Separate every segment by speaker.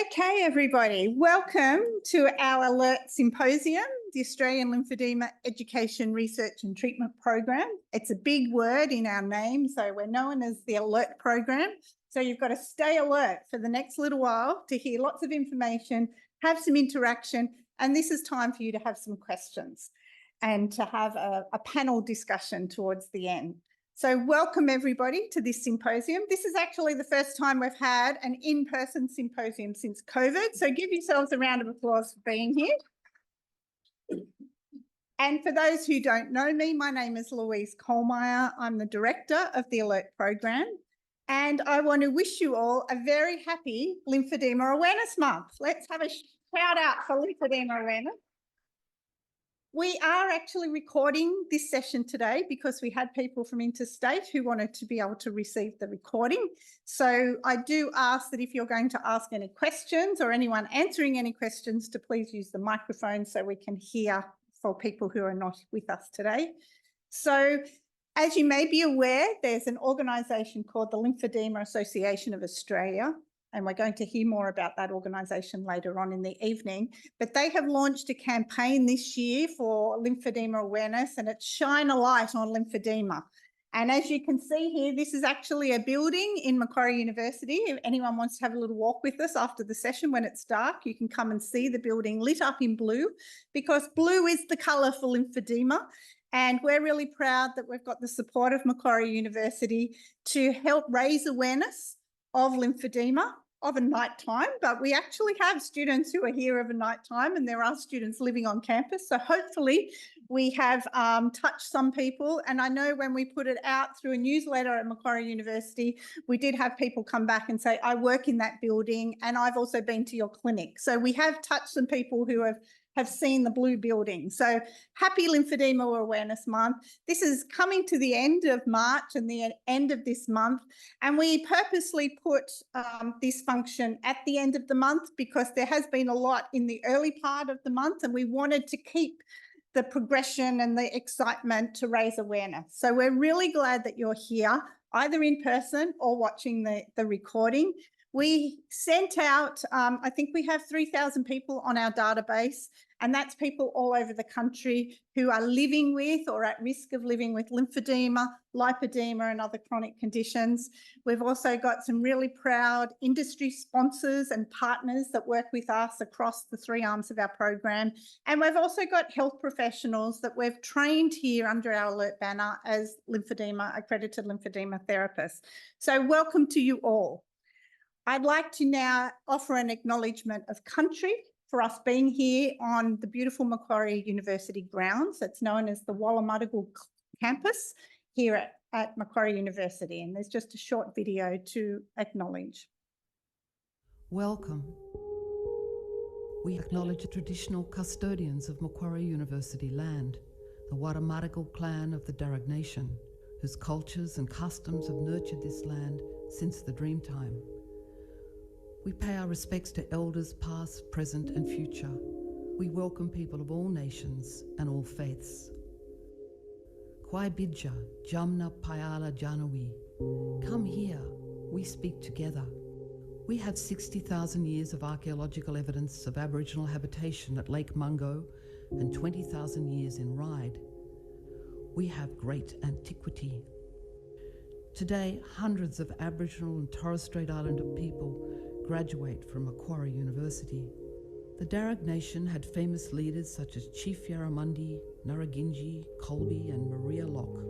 Speaker 1: Okay, everybody, welcome to our ALERT Symposium, the Australian Lymphoedema Education Research and Treatment Program. It's a big word in our name, so we're known as the ALERT program. So you've got to stay alert for the next little while to hear lots of information, have some interaction, and this is time for you to have some questions and to have a panel discussion towards the end. So welcome everybody to this symposium. This is actually the first time we've had an in-person symposium since COVID. So give yourselves a round of applause for being here. And for those who don't know me, my name is Louise Kohlmeyer. I'm the director of the ALERT program. And I want to wish you all a very happy Lymphoedema Awareness Month. Let's have a shout out for Lymphoedema Awareness. We are actually recording this session today because we had people from interstate who wanted to be able to receive the recording. So I do ask that if you're going to ask any questions or anyone answering any questions, to please use the microphone so we can hear for people who are not with us today. So as you may be aware, there's an organisation called the Lymphoedema Association of Australia, and we're going to hear more about that organisation later on in the evening. But they have launched a campaign this year for lymphoedema awareness, and it's Shine a Light on Lymphoedema. And as you can see here, this is actually a building in Macquarie University. If anyone wants to have a little walk with us after the session when it's dark, you can come and see the building lit up in blue, because blue is the colour for lymphedema. And we're really proud that we've got the support of Macquarie University to help raise awareness of lymphedema of a night time, but we actually have students who are here of a night time, and there are students living on campus. So hopefully we have touched some people. And I know when we put it out through a newsletter at Macquarie University, we did have people come back and say, I work in that building and I've also been to your clinic. So we have touched some people who have seen the blue building. So happy Lymphoedema Awareness Month. This is coming to the end of March and the end of this month. And we purposely put this function at the end of the month because there has been a lot in the early part of the month, and we wanted to keep the progression and the excitement to raise awareness. So we're really glad that you're here, either in person or watching the recording. We sent out, I think we have 3,000 people on our database, and that's people all over the country who are living with or at risk of living with lymphedema, lipedema, and other chronic conditions. We've also got some really proud industry sponsors and partners that work with us across the three arms of our program. And we've also got health professionals that we've trained here under our ALERT banner as accredited lymphedema therapists. So welcome to you all. I'd like to now offer an acknowledgement of country for us being here on the beautiful Macquarie University grounds. It's known as the Wallumattagal campus here at Macquarie University. And there's just a short video to acknowledge.
Speaker 2: Welcome. We acknowledge the traditional custodians of Macquarie University land, the Wallumattagal clan of the Darug Nation, whose cultures and customs have nurtured this land since the Dreamtime. We pay our respects to elders past, present and future. We welcome people of all nations and all faiths. Kwai Bidja, Jamna Payala Janawi. Come here, we speak together. We have 60,000 years of archaeological evidence of Aboriginal habitation at Lake Mungo and 20,000 years in Ryde. We have great antiquity. Today, hundreds of Aboriginal and Torres Strait Islander people graduate from Macquarie University. The Darug Nation had famous leaders such as Chief Yarramundi, Nurraginji, Colby and Maria Locke.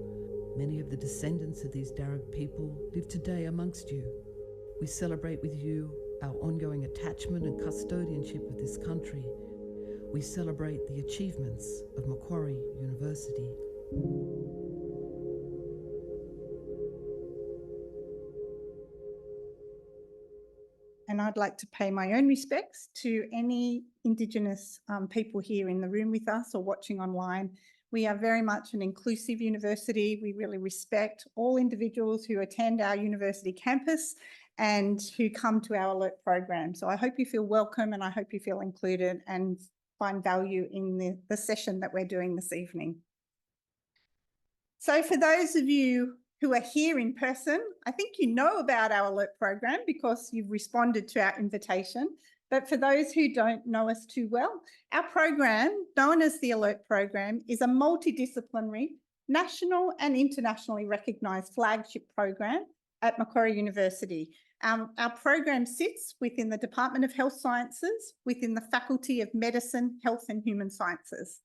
Speaker 2: Many of the descendants of these Darug people live today amongst you. We celebrate with you our ongoing attachment and custodianship of this country. We celebrate the achievements of Macquarie University.
Speaker 1: And I'd like to pay my own respects to any Indigenous people here in the room with us or watching online. We are very much an inclusive university. We really respect all individuals who attend our university campus and who come to our ALERT program. So I hope you feel welcome and I hope you feel included and find value in the session that we're doing this evening. So for those of you who are here in person, I think you know about our ALERT program because you've responded to our invitation. But for those who don't know us too well, our program, known as the ALERT program, is a multidisciplinary, national and internationally recognised flagship program at Macquarie University. Our program sits within the Department of Health Sciences, within the Faculty of Medicine, Health and Human Sciences.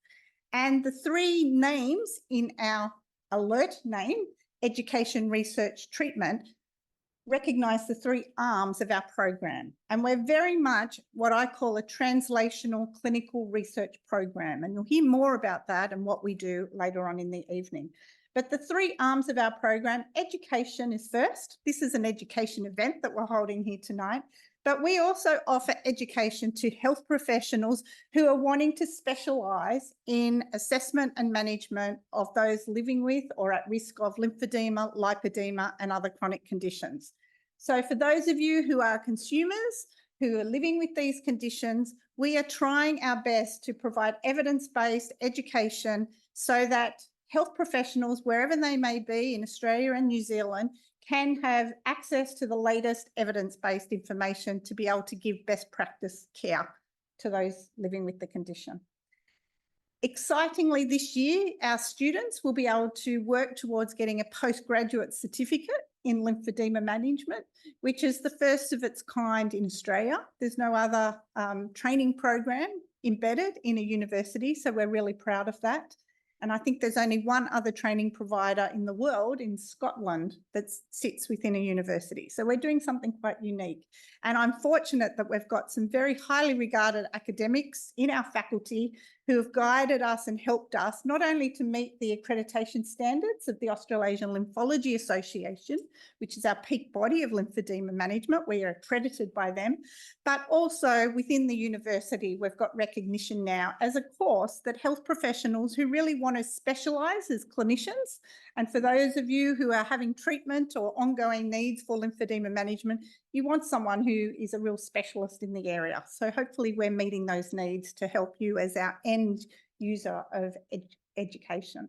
Speaker 1: And the three names in our ALERT name, Education, Research, Treatment, recognise the three arms of our program. And we're very much what I call a translational clinical research program. And you'll hear more about that and what we do later on in the evening. But the three arms of our program, education is first. This is an education event that we're holding here tonight. But we also offer education to health professionals who are wanting to specialise in assessment and management of those living with or at risk of lymphedema, lipedema and other chronic conditions. So for those of you who are consumers, who are living with these conditions, we are trying our best to provide evidence-based education so that health professionals, wherever they may be in Australia and New Zealand, can have access to the latest evidence-based information to be able to give best practice care to those living with the condition. Excitingly, this year, our students will be able to work towards getting a postgraduate certificate in lymphedema management, which is the first of its kind in Australia. There's no other training program embedded in a university, so we're really proud of that. And I think there's only one other training provider in the world in Scotland that sits within a university. So we're doing something quite unique. And I'm fortunate that we've got some very highly regarded academics in our faculty who have guided us and helped us not only to meet the accreditation standards of the Australasian Lymphology Association, which is our peak body of lymphedema management, we are accredited by them, but also within the university, we've got recognition now as a course that health professionals who really want to specialise as clinicians, and for those of you who are having treatment or ongoing needs for lymphedema management, you want someone who is a real specialist in the area. So hopefully we're meeting those needs to help you as our end user of education.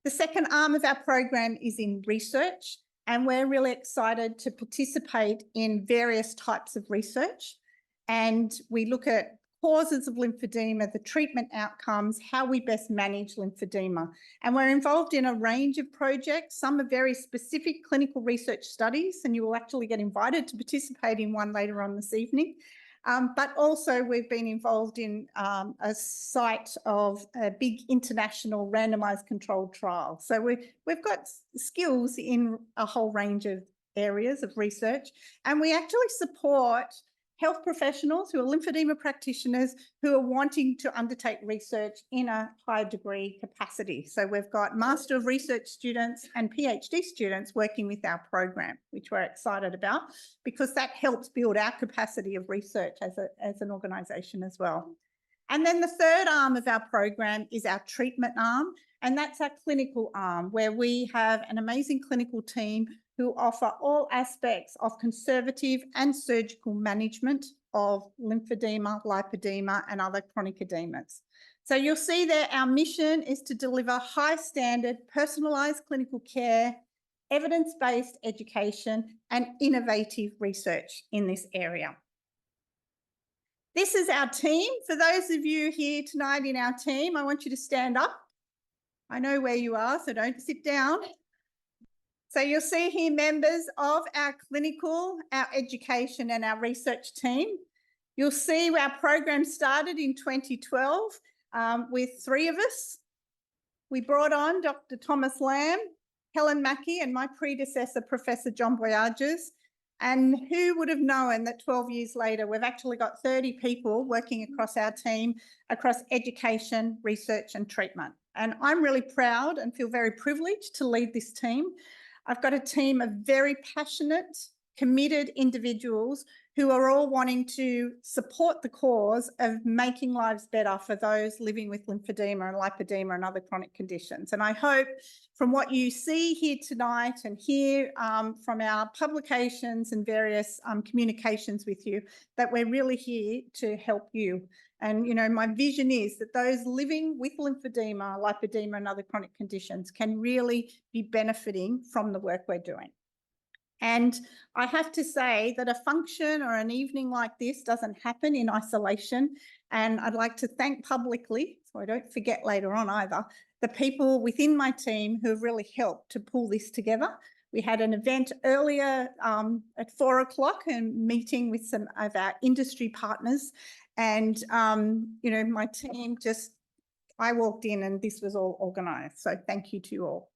Speaker 1: The second arm of our program is in research, and we're really excited to participate in various types of research. And we look at causes of lymphedema, the treatment outcomes, how we best manage lymphedema. And we're involved in a range of projects. Some are very specific clinical research studies, and you will actually get invited to participate in one later on this evening. But also we've been involved in a site of a big international randomised controlled trial. So we've got skills in a whole range of areas of research, and we actually support health professionals who are lymphedema practitioners who are wanting to undertake research in a high degree capacity. So we've got Master of Research students and PhD students working with our program, which we're excited about because that helps build our capacity of research as an organisation as well. And then the third arm of our program is our treatment arm, and that's our clinical arm, where we have an amazing clinical team who offer all aspects of conservative and surgical management of lymphedema, lipedema and other chronic edemas. So you'll see there our mission is to deliver high standard, personalised clinical care, evidence-based education and innovative research in this area. This is our team. For those of you here tonight in our team, I want you to stand up. I know where you are, so don't sit down. So you'll see here members of our clinical, our education and our research team. You'll see our program started in 2012 with 3 of us. We brought on Dr. Thomas Lamb, Helen Mackey and my predecessor, Professor John Boyages. And who would have known that 12 years later, we've actually got 30 people working across our team, across education, research and treatment. And I'm really proud and feel very privileged to lead this team. I've got a team of very passionate, committed individuals who are all wanting to support the cause of making lives better for those living with lymphedema and lipedema and other chronic conditions. And I hope from what you see here tonight and hear from our publications and various communications with you, that we're really here to help you. And, you know, my vision is that those living with lymphedema, lipedema and other chronic conditions can really be benefiting from the work we're doing. And I have to say that a function or an evening like this doesn't happen in isolation. And I'd like to thank publicly, so I don't forget later on either, the people within my team who have really helped to pull this together. We had an event earlier at 4 o'clock and meeting with some of our industry partners. And, you know, my team just, I walked in and this was all organised. So thank you to you all.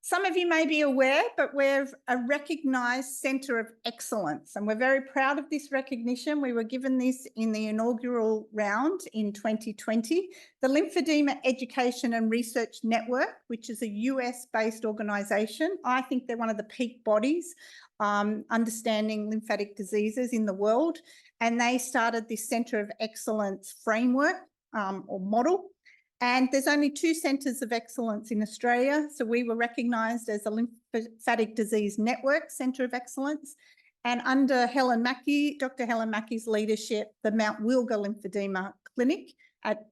Speaker 1: Some of you may be aware, but we're a recognised centre of excellence and we're very proud of this recognition. We were given this in the inaugural round in 2020. The Lymphoedema Education and Research Network, which is a US-based organisation, I think they're one of the peak bodies understanding lymphatic diseases in the world, and they started this Centre of Excellence framework or model. And there's only 2 centres of excellence in Australia. So we were recognised as a lymphatic disease network centre of excellence. And under Helen Mackey, Dr. Helen Mackey's leadership, the Mount Wilga Lymphoedema Clinic at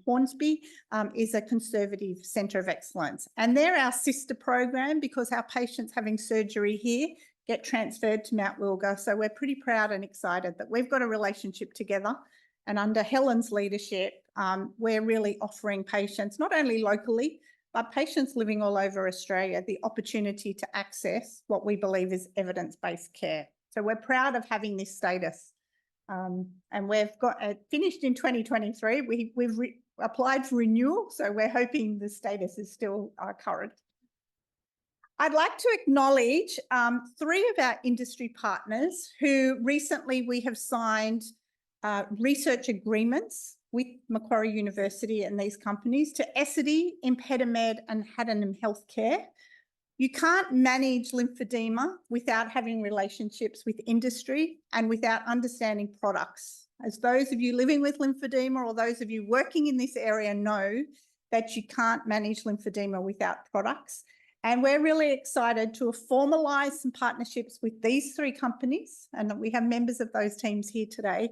Speaker 1: Hornsby is a conservative centre of excellence. And they're our sister program because our patients having surgery here get transferred to Mount Wilga. So we're pretty proud and excited that we've got a relationship together. And under Helen's leadership, we're really offering patients, not only locally, but patients living all over Australia, the opportunity to access what we believe is evidence-based care. So we're proud of having this status. And we've got finished in 2023. We've applied for renewal, so we're hoping the status is still current. I'd like to acknowledge 3 of our industry partners who recently we have signed research agreements with Macquarie University and these companies to Essity, ImpediMed and Haddenham Healthcare. You can't manage lymphedema without having relationships with industry and without understanding products. As those of you living with lymphedema or those of you working in this area know that you can't manage lymphedema without products. And we're really excited to have formalised some partnerships with these 3 companies, and we have members of those teams here today,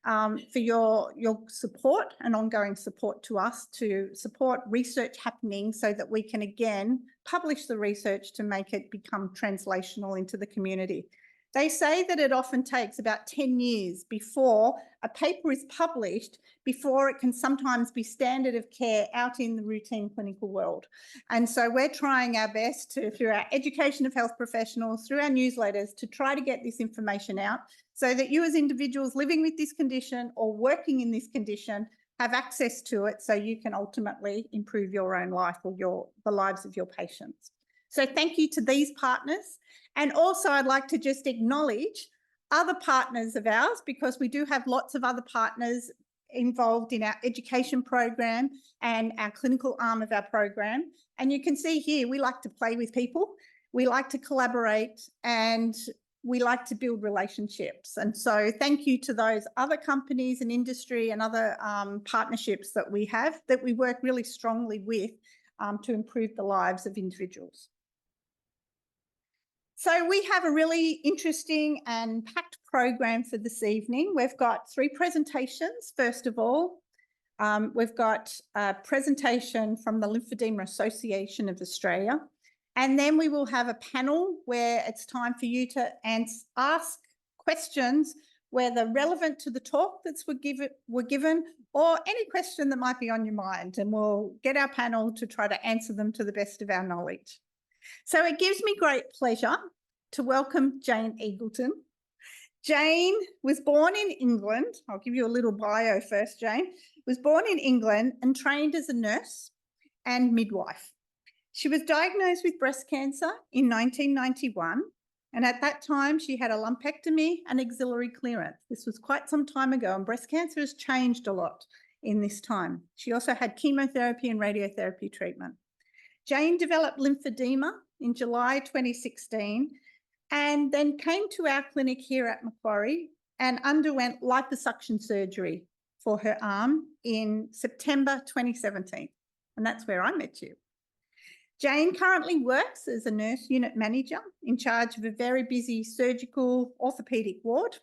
Speaker 1: for your support and ongoing support to us to support research happening so that we can again publish the research to make it become translational into the community. They say that it often takes about 10 years before a paper is published, before it can sometimes be standard of care out in the routine clinical world. And so we're trying our best to, through our education of health professionals, through our newsletters, to try to get this information out so that you as individuals living with this condition or working in this condition have access to it so you can ultimately improve your own life or the lives of your patients. So thank you to these partners. And also I'd like to just acknowledge other partners of ours, because we do have lots of other partners involved in our education program and our clinical arm of our program. And you can see here, we like to play with people, we like to collaborate, and we like to build relationships. And so thank you to those other companies and industry and other partnerships that we have, that we work really strongly with to improve the lives of individuals. So we have a really interesting and packed program for this evening. We've got 3 presentations. First of all, we've got a presentation from the Lymphoedema Association of Australia. And then we will have a panel where it's time for you to ask questions, whether relevant to the talk that's were given or any question that might be on your mind. And we'll get our panel to try to answer them to the best of our knowledge. So it gives me great pleasure to welcome Jane Eagleton. Jane was born in England. I'll give you a little bio first, Jane. Was born in England and trained as a nurse and midwife. She was diagnosed with breast cancer in 1991, and at that time she had a lumpectomy and axillary clearance. This was quite some time ago, and breast cancer has changed a lot in this time. She also had chemotherapy and radiotherapy treatment. Jane developed lymphedema in July 2016 and then came to our clinic here at Macquarie and underwent liposuction surgery for her arm in September 2017. And that's where I met you. Jane currently works as a nurse unit manager in charge of a very busy surgical orthopaedic ward.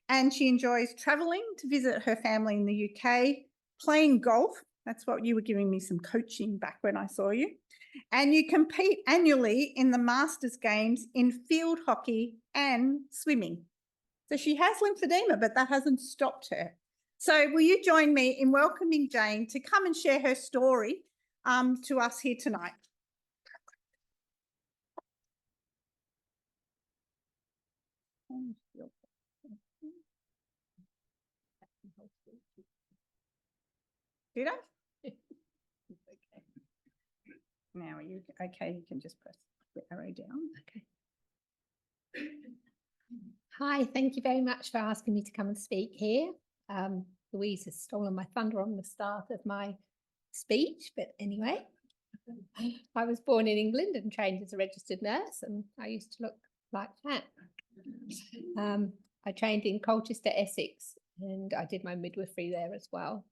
Speaker 1: And she enjoys travelling to visit her family in the UK, playing golf. That's what you were giving me some coaching back when I saw you. And you compete annually in the Masters Games in field hockey and swimming. So she has lymphedema, but that hasn't stopped her. So will you join me in welcoming Jane to come and share her story to us here tonight? Did I? Okay. Now are you okay? You can just press the arrow down.
Speaker 3: Okay. Hi, thank you very much for asking me to come and speak here. Louise has stolen my thunder on the start of my speech, but anyway, I was born in England and trained as a registered nurse, and I used to look like that. I trained in Colchester, Essex, and I did my midwifery there as well.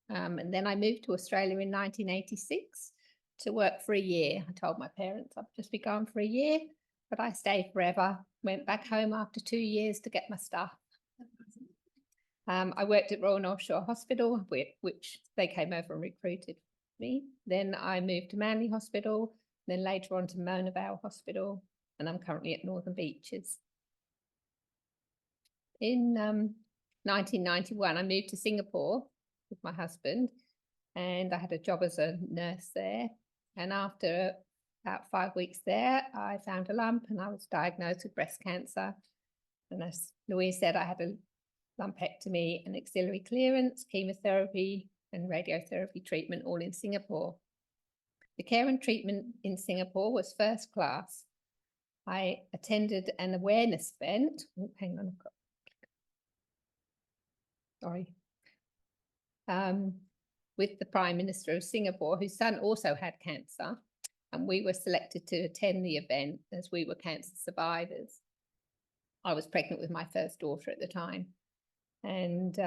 Speaker 3: And then I moved to Australia in 1986 to work for a year. I told my parents I'd just be gone for a year, but I stayed forever, went back home after 2 years to get my stuff. I worked at Royal North Shore Hospital, which they came over and recruited me. Then I moved to Manly Hospital, then later on to Mona Vale Hospital, and I'm currently at Northern Beaches. In 1991, I moved to Singapore with my husband, and I had a job as a nurse there. And after about 5 weeks there, I found a lump and I was diagnosed with breast cancer. And as Louise said, I had a lumpectomy and axillary clearance, chemotherapy and radiotherapy treatment all in Singapore. The care and treatment in Singapore was first class. I attended an awareness event. Oh, hang on. Sorry. With the Prime Minister of Singapore, whose son also had cancer. And we were selected to attend the event as we were cancer survivors. I was pregnant with my first daughter at the time. And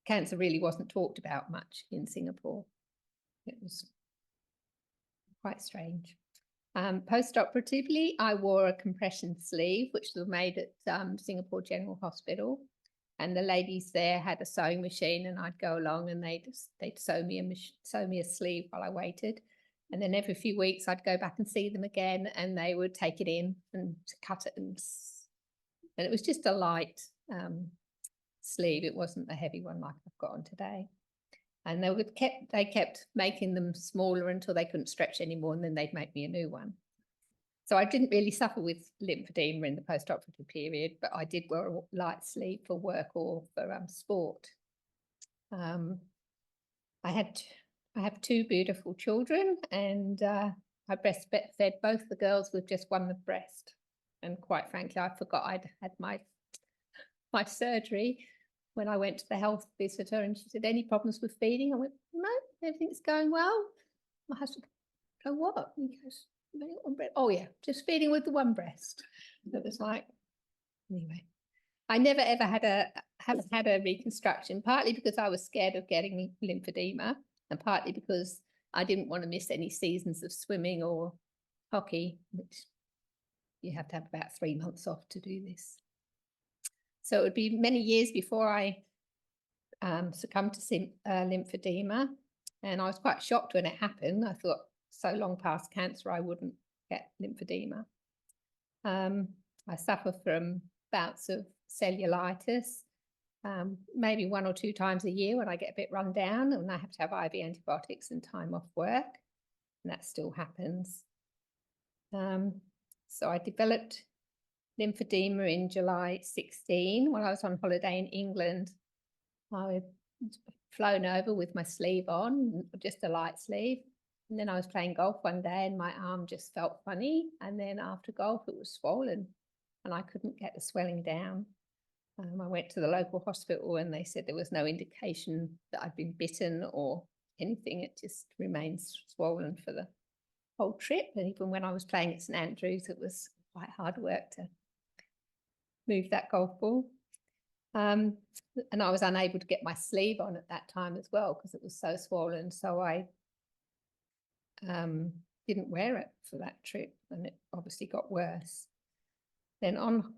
Speaker 3: cancer really wasn't talked about much in Singapore. It was quite strange. Post-operatively, I wore a compression sleeve, which was made at Singapore General Hospital. And the ladies there had a sewing machine, and I'd go along and they'd sew me a sleeve while I waited. And then every few weeks I'd go back and see them again, and they would take it in and cut it. And it was just a light sleeve. It wasn't a heavy one like I've got on today. And they kept making them smaller until they couldn't stretch anymore, and then they'd make me a new one. So I didn't really suffer with lymphedema in the post-operative period, but I did wear a light sleeve for work or for sport. I have two beautiful children, and I breastfed both the girls with just one breast. And quite frankly, I forgot I'd had my surgery when I went to the health visitor, and she said, "Any problems with feeding?" I went, "No, everything's going well." My husband, "Oh, what?" And he goes, "Oh yeah, just feeding with the one breast." It was like, anyway. I never ever had a reconstruction, partly because I was scared of getting lymphedema, and partly because I didn't want to miss any seasons of swimming or hockey, which you have to have about 3 months off to do this. So it would be many years before I succumbed to lymphedema, and I was quite shocked when it happened. I thought, so long past cancer, I wouldn't get lymphedema. I suffer from bouts of cellulitis, maybe 1 or 2 times a year when I get a bit run down, and I have to have IV antibiotics and time off work, and that still happens. So I developed lymphedema in July 16 when I was on holiday in England. I was flown over with my sleeve on, just a light sleeve. And then I was playing golf one day and my arm just felt funny. And then after golf, it was swollen and I couldn't get the swelling down. I went to the local hospital and they said there was no indication that I'd been bitten or anything. It just remains swollen for the whole trip. And even when I was playing at St Andrews, it was quite hard work to move that golf ball. And I was unable to get my sleeve on at that time as well because it was so swollen. So I didn't wear it for that trip, and it obviously got worse. Then on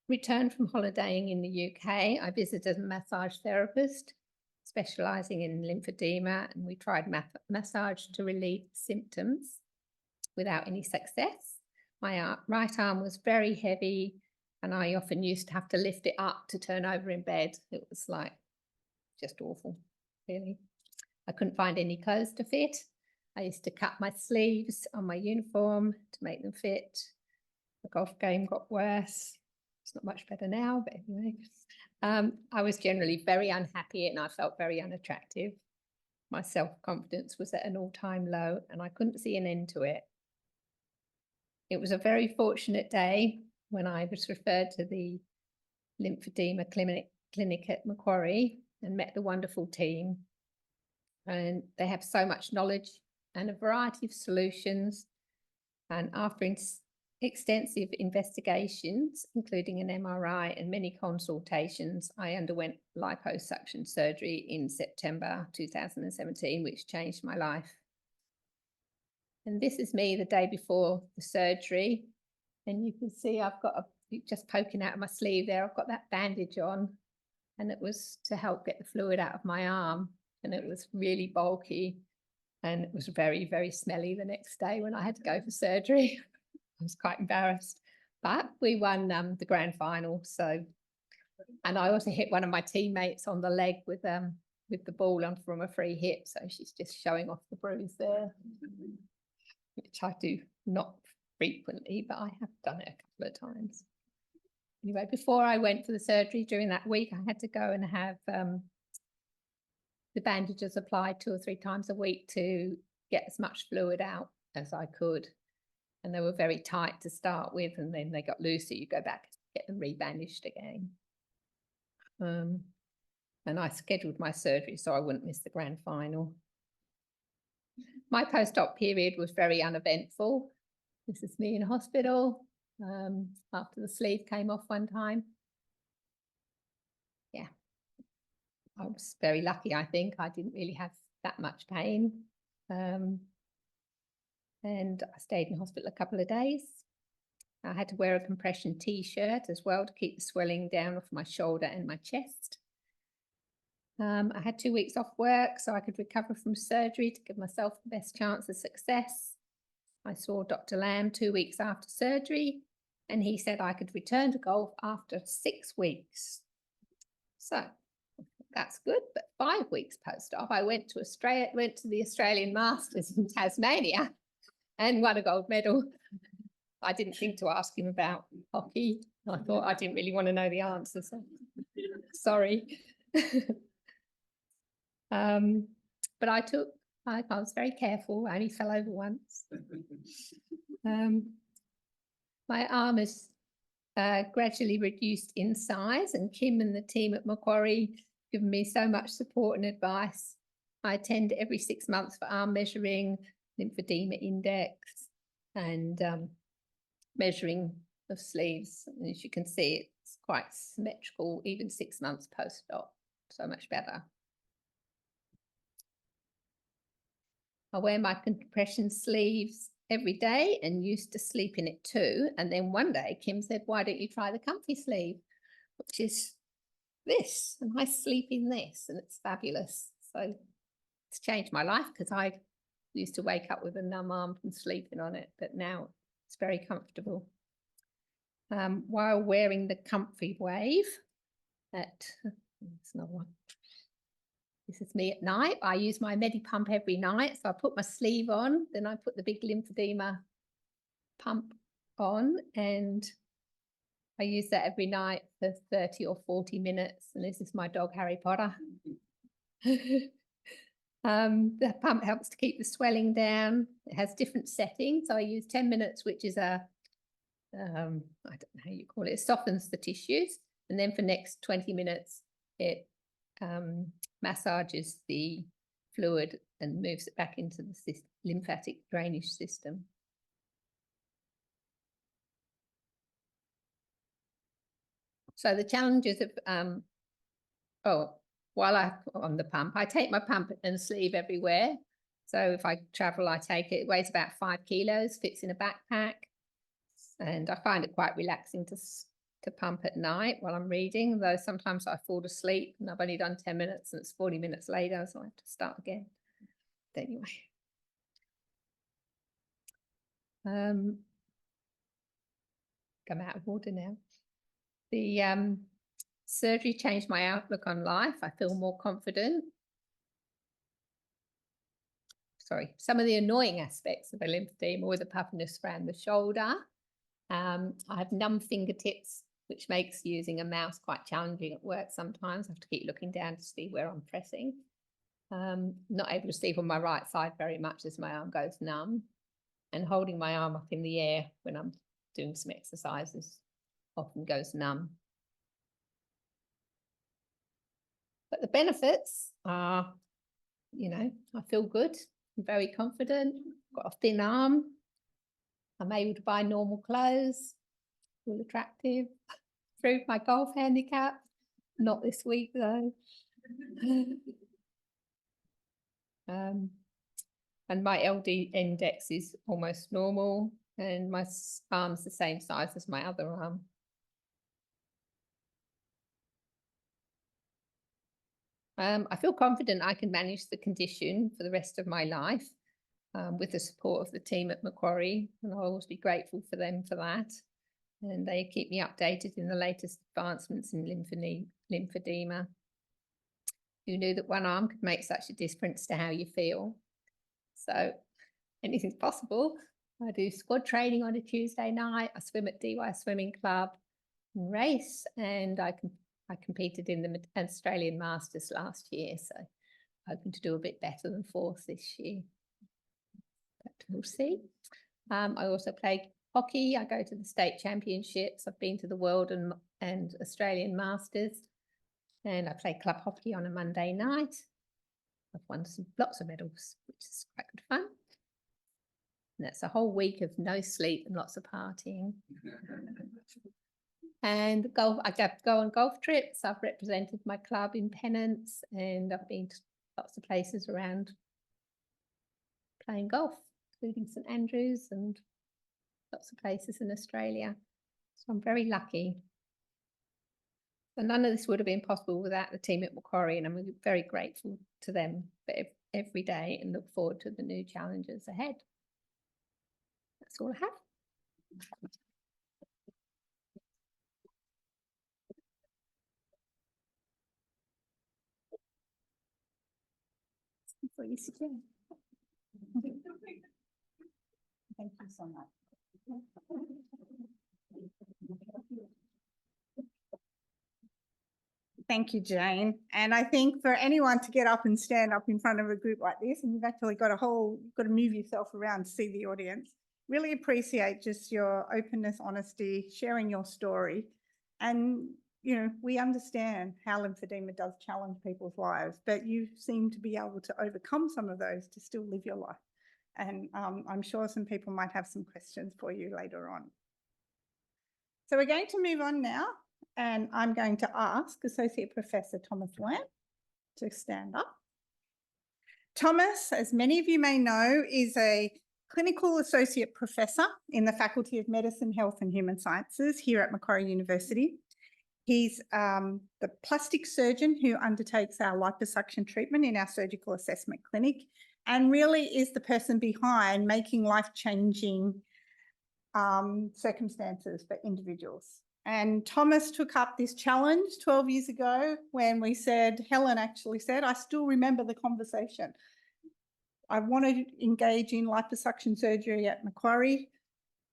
Speaker 3: return from holidaying in the UK, I visited a massage therapist specialising in lymphedema, and we tried massage to relieve symptoms without any success. My right arm was very heavy, and I often used to have to lift it up to turn over in bed. It was like just awful, really. I couldn't find any clothes to fit. I used to cut my sleeves on my uniform to make them fit. The golf game got worse. It's not much better now, but anyway. I was generally very unhappy and I felt very unattractive. My self-confidence was at an all-time low and I couldn't see an end to it. It was a very fortunate day when I was referred to the lymphedema clinic at Macquarie and met the wonderful team. And they have so much knowledge and a variety of solutions. And after extensive investigations, including an MRI and many consultations, I underwent liposuction surgery in September 2017, which changed my life. And this is me the day before the surgery. And you can see I've got just poking out of my sleeve there, I've got that bandage on, and it was to help get the fluid out of my arm. And it was really bulky, and it was very, very smelly the next day when I had to go for surgery. I was quite embarrassed, but we won the grand final. So, and I also hit one of my teammates on the leg with the ball on from a free hit. So she's just showing off the bruise there, which I do not frequently, but I have done it a couple of times. Anyway, before I went for the surgery during that week, I had to go and have the bandages applied 2 or 3 times a week to get as much fluid out as I could. And they were very tight to start with, and then they got looser. You go back and get them rebandaged again. And I scheduled my surgery so I wouldn't miss the grand final. My post-op period was very uneventful. This is me in hospital after the sleeve came off one time. Yeah, I was very lucky, I think. I didn't really have that much pain. And I stayed in hospital a couple of days. I had to wear a compression t-shirt as well to keep the swelling down off my shoulder and my chest. I had 2 weeks off work so I could recover from surgery to give myself the best chance of success. I saw Dr. Lamb 2 weeks after surgery, and he said I could return to golf after 6 weeks. So that's good, but 5 weeks post-op, I went to Australia, went to the Australian Masters in Tasmania and won a gold medal. I didn't think to ask him about hockey. I thought I didn't really want to know the answer, so sorry. But I was very careful. I only fell over once. My arm is gradually reduced in size, and Kim and the team at Macquarie given me so much support and advice. I attend every 6 months for arm measuring, lymphedema index, and measuring of sleeves. And as you can see, it's quite symmetrical, even 6 months post-op, so much better. I wear my compression sleeves every day and used to sleep in it too. And then one day Kim said, why don't you try the comfy sleeve, which is this, and I sleep in this, and it's fabulous. So it's changed my life because I used to wake up with a numb arm from sleeping on it, but now it's very comfortable. While wearing the comfy wave, that's another one. This is me at night. I use my Medi-Pump every night. So I put my sleeve on, then I put the big lymphedema pump on, and I use that every night for 30 or 40 minutes. And this is my dog, Harry Potter. The pump helps to keep the swelling down. It has different settings. I use 10 minutes, which is I don't know how you call it. It softens the tissues. And then for next 20 minutes, it massages the fluid and moves it back into the lymphatic drainage system. So the challenges of, while I'm on the pump, I take my pump and sleeve everywhere. So if I travel, I take it. It weighs about 5 kilos, fits in a backpack. And I find it quite relaxing to pump at night while I'm reading, though sometimes I fall asleep and I've only done 10 minutes and it's 40 minutes later, so I have to start again. But anyway. I'm out of order now. The surgery changed my outlook on life. I feel more confident. Sorry, some of the annoying aspects of a lymphedema were the puffiness around the shoulder. I have numb fingertips, which makes using a mouse quite challenging at work sometimes. I have to keep looking down to see where I'm pressing. Not able to see from my right side very much as my arm goes numb. And holding my arm up in the air when I'm doing some exercises often goes numb. But the benefits are, you know, I feel good, I'm very confident, got a thin arm, I'm able to buy normal clothes, feel attractive, improved my golf handicap, not this week though. And my LD index is almost normal and my arm's the same size as my other arm. I feel confident I can manage the condition for the rest of my life with the support of the team at Macquarie, and I'll always be grateful for them for that. And they keep me updated in the latest advancements in lymphedema. Who knew that one arm could make such a difference to how you feel? So anything's possible. I do squad training on a Tuesday night. I swim at DY Swimming Club and race, and I competed in the Australian Masters last year, so hoping to do a bit better than 4th this year. But we'll see. I also play hockey. I go to the state championships. I've been to the World and Australian Masters, and I play club hockey on a Monday night. I've won lots of medals, which is quite good fun. And that's a whole week of no sleep and lots of partying. And golf, I go on golf trips. I've represented my club in pennants, and I've been to lots of places around playing golf, including St Andrews and lots of places in Australia. So I'm very lucky. And none of this would have been possible without the team at Macquarie, and I'm very grateful to them for every day and look forward to the new challenges ahead. That's all I have. For you, thank you so much.
Speaker 1: Thank you, Jane. And I think for anyone to get up and stand up in front of a group like this, and you've actually got you've got to move yourself around to see the audience, really appreciate just your openness, honesty, sharing your story. And, you know, we understand how lymphedema does challenge people's lives, but you seem to be able to overcome some of those to still live your life. And I'm sure some people might have some questions for you later on. So we're going to move on now. And I'm going to ask Associate Professor Thomas Lamb to stand up. Thomas, as many of you may know, is a clinical associate professor in the Faculty of Medicine, Health and Human Sciences here at Macquarie University. He's the plastic surgeon who undertakes our liposuction treatment in our surgical assessment clinic, and really is the person behind making life-changing circumstances for individuals. And Thomas took up this challenge 12 years ago when we said, Helen actually said, I still remember the conversation. I want to engage in liposuction surgery at Macquarie.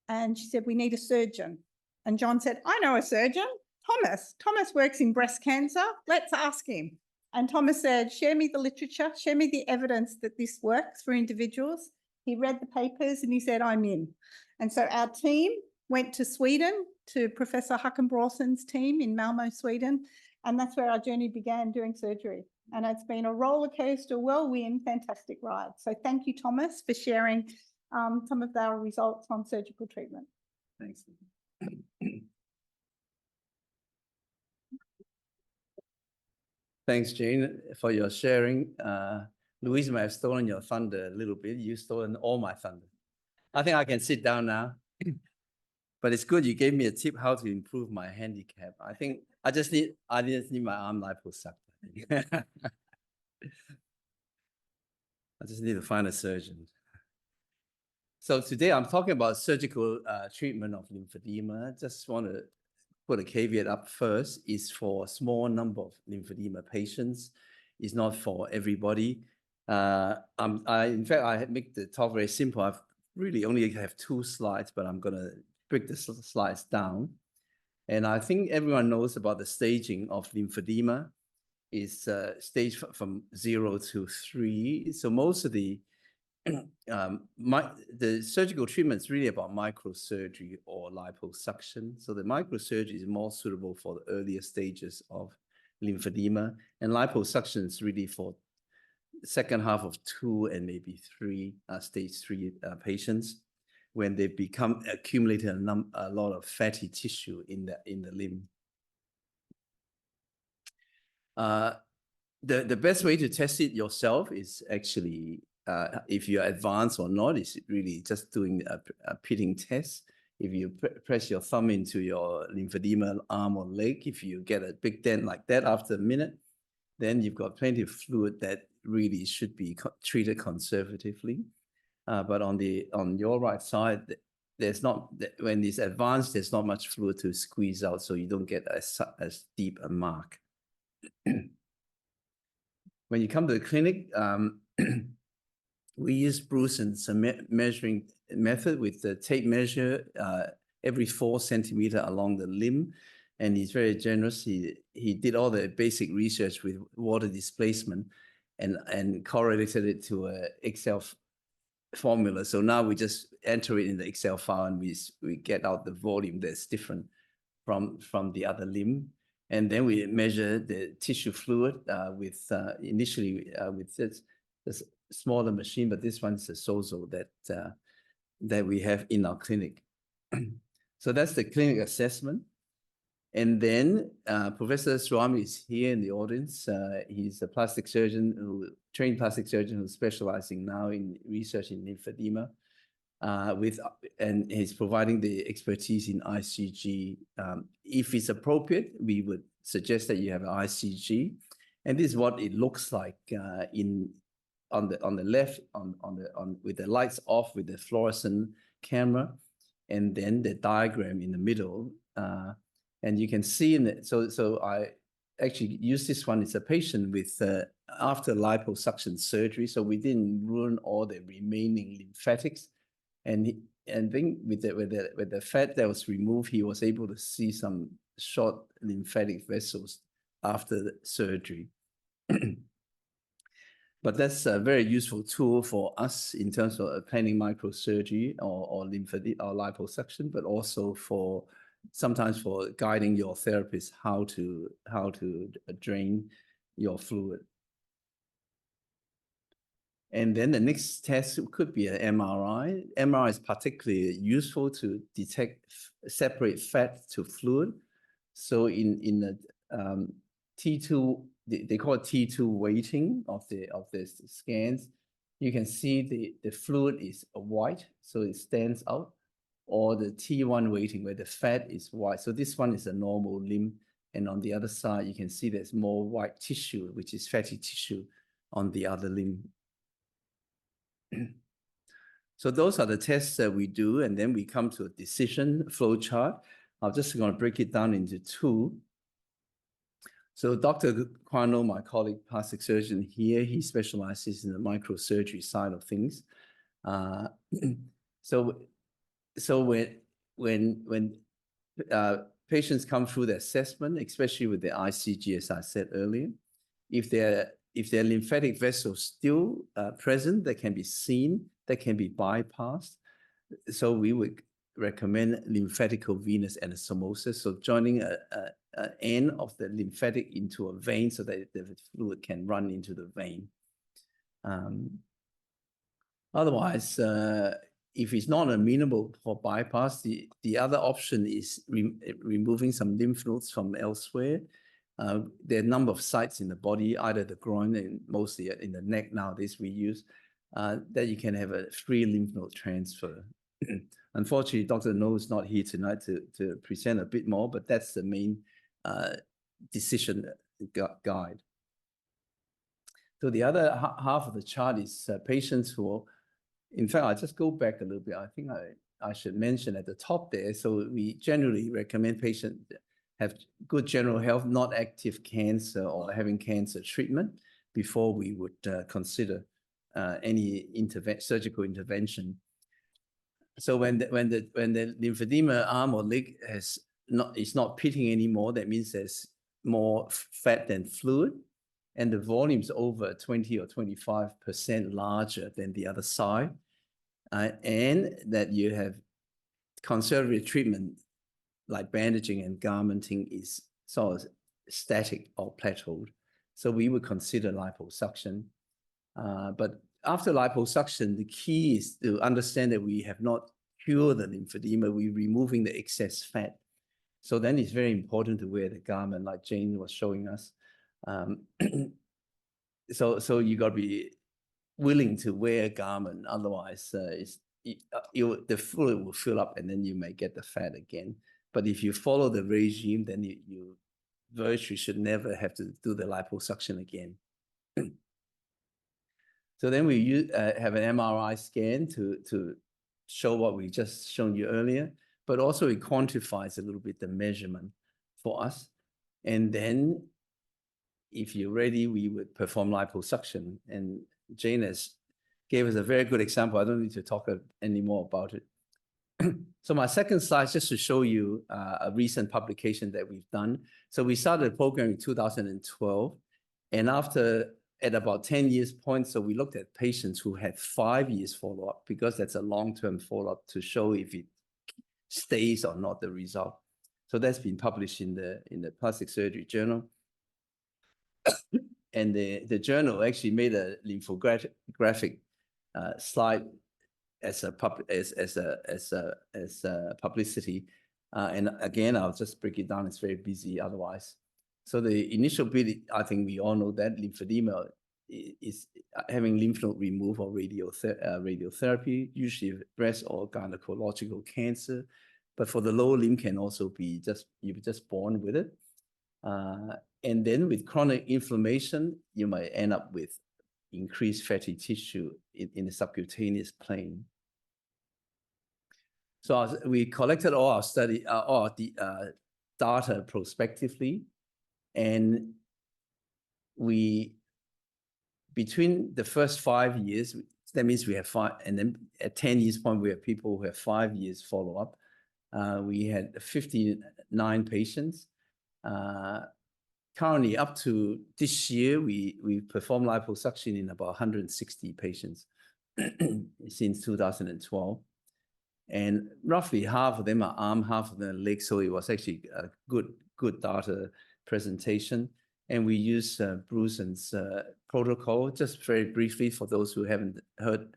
Speaker 1: And she said, we need a surgeon. And John said, I know a surgeon, Thomas. Thomas works in breast cancer. Let's ask him. And Thomas said, share me the literature, share me the evidence that this works for individuals. He read the papers and he said, I'm in. And so our team went to Sweden, to Professor Håkan Brorsson's team in Malmö, Sweden, and that's where our journey began, doing surgery. And it's been a roller coaster, whirlwind, fantastic ride. So thank you, Thomas, for sharing some of our results on surgical treatment.
Speaker 4: Thanks. Thanks, Jane, for your sharing. Louise may have stolen your thunder a little bit. You've stolen all my thunder. I think I can sit down now. But it's good you gave me a tip how to improve my handicap. I think I just need my arm liposuction. I just need to find a surgeon. So today I'm talking about surgical treatment of lymphedema. Just want to put a caveat up first. It's for a small number of lymphedema patients. It's not for everybody. In fact, I make the talk very simple. I've really only have 2 slides, but I'm going to break the slides down. And I think everyone knows about the staging of lymphedema. Is staged from 0 to 3. So most of the surgical treatment is really about microsurgery or liposuction. So the microsurgery is more suitable for the earlier stages of lymphedema, and liposuction is really for second half of 2 and maybe 3 stage 3 patients when they become accumulated a lot of fatty tissue in the limb. The best way to test it yourself is actually if you're advanced or not, is really just doing a pitting test. If you press your thumb into your lymphedema arm or leg, if you get a big dent like that after a minute, then you've got plenty of fluid that really should be treated conservatively. But on your right side, there's not, when it's advanced, there's not much fluid to squeeze out, so you don't get as deep a mark. When you come to the clinic, we use Bruce's measuring method with the tape measure every 4 centimeters along the limb. And he's very generous. He did all the basic research with water displacement and correlated it to an Excel formula. So now we just enter it in the Excel file and we get out the volume that's different from the other limb. And then we measure the tissue fluid initially with this smaller machine, but this one's a Sozo that we have in our clinic. So that's the clinic assessment. And then Professor Swami is here in the audience. He's a plastic surgeon trained plastic surgeon who's specializing now in research in lymphedema. And he's providing the expertise in ICG. If it's appropriate, we would suggest that you have an ICG. And this is what it looks like on the left with the lights off with the fluorescent camera, and then the diagram in the middle. And you can see in it. So I actually use this one. It's a patient with after liposuction surgery. So we didn't ruin all the remaining lymphatics. And then with the fat that was removed, he was able to see some short lymphatic vessels after the surgery. But that's a very useful tool for us in terms of planning microsurgery or lymphedema or liposuction, but also sometimes for guiding your therapist how to drain your fluid. And then the next test could be an MRI. MRI is particularly useful to separate fat to fluid. So in the T2, they call it T2 weighting of the scans. You can see the fluid is white, so it stands out, or the T1 weighting where the fat is white. So this one is a normal limb, and on the other side you can see there's more white tissue, which is fatty tissue on the other limb. So those are the tests that we do, and then we come to a decision flow chart. I'm just going to break it down into 2. So Dr. Kwano, my colleague, plastic surgeon here, he specializes in the microsurgery side of things. So when patients come through the assessment, especially with the ICG, as I said earlier, if their lymphatic vessels still present, that can be seen, that can be bypassed. So we would recommend lymphaticovenous anastomosis, so joining an end of the lymphatic into a vein so that the fluid can run into the vein. Otherwise, if it's not amenable for bypass, the other option is removing some lymph nodes from elsewhere. There are a number of sites in the body, either the groin and mostly in the neck nowadays we use, that you can have a free lymph node transfer. Unfortunately, Dr. No is not here tonight to present a bit more, but that's the main decision guide. So the other half of the chart is patients who, in fact, I'll just go back a little bit. I think I should mention at the top there. So we generally recommend patients have good general health, not active cancer or having cancer treatment before we would consider any surgical intervention. So when the lymphedema arm or leg is not pitting anymore, that means there's more fat than fluid, and the volume's over 20 or 25% larger than the other side, and that you have conservative treatment like bandaging and garmenting is sort of static or plateaued. So we would consider liposuction. But after liposuction, the key is to understand that we have not cured the lymphedema, we're removing the excess fat. So then it's very important to wear the garment like Jane was showing us. So you got to be willing to wear a garment, otherwise the fluid will fill up and then you may get the fat again. But if you follow the regime, then you virtually should never have to do the liposuction again. So then we have an MRI scan to show what we just shown you earlier, but also it quantifies a little bit the measurement for us. And then if you're ready, we would perform liposuction. And Jane gave us a very good example. I don't need to talk any more about it. So my second slide is just to show you a recent publication that we've done. So we started the program in 2012, and at about 10 years point, so we looked at patients who had 5 years follow-up, because that's a long-term follow-up to show if it stays or not, the result. So that's been published in the Plastic Surgery Journal. And the journal actually made a lymphographic slide as a publicity. And again, I'll just break it down. It's very busy otherwise. So the initial bit, I think we all know that lymphedema is having lymph node removal or radiotherapy, usually breast or gynecological cancer. But for the lower limb can also be you're just born with it. And then with chronic inflammation, you might end up with increased fatty tissue in the subcutaneous plane. So we collected all our data prospectively, and between the first 5 years, that means we have 5, and then at 10 years point, we have people who have 5 years follow-up. We had 59 patients. Currently, up to this year, we performed liposuction in about 160 patients since 2012. And roughly half of them are arm, half of them are leg. So it was actually a good data presentation. And we use Bruce's protocol, just very briefly for those who haven't heard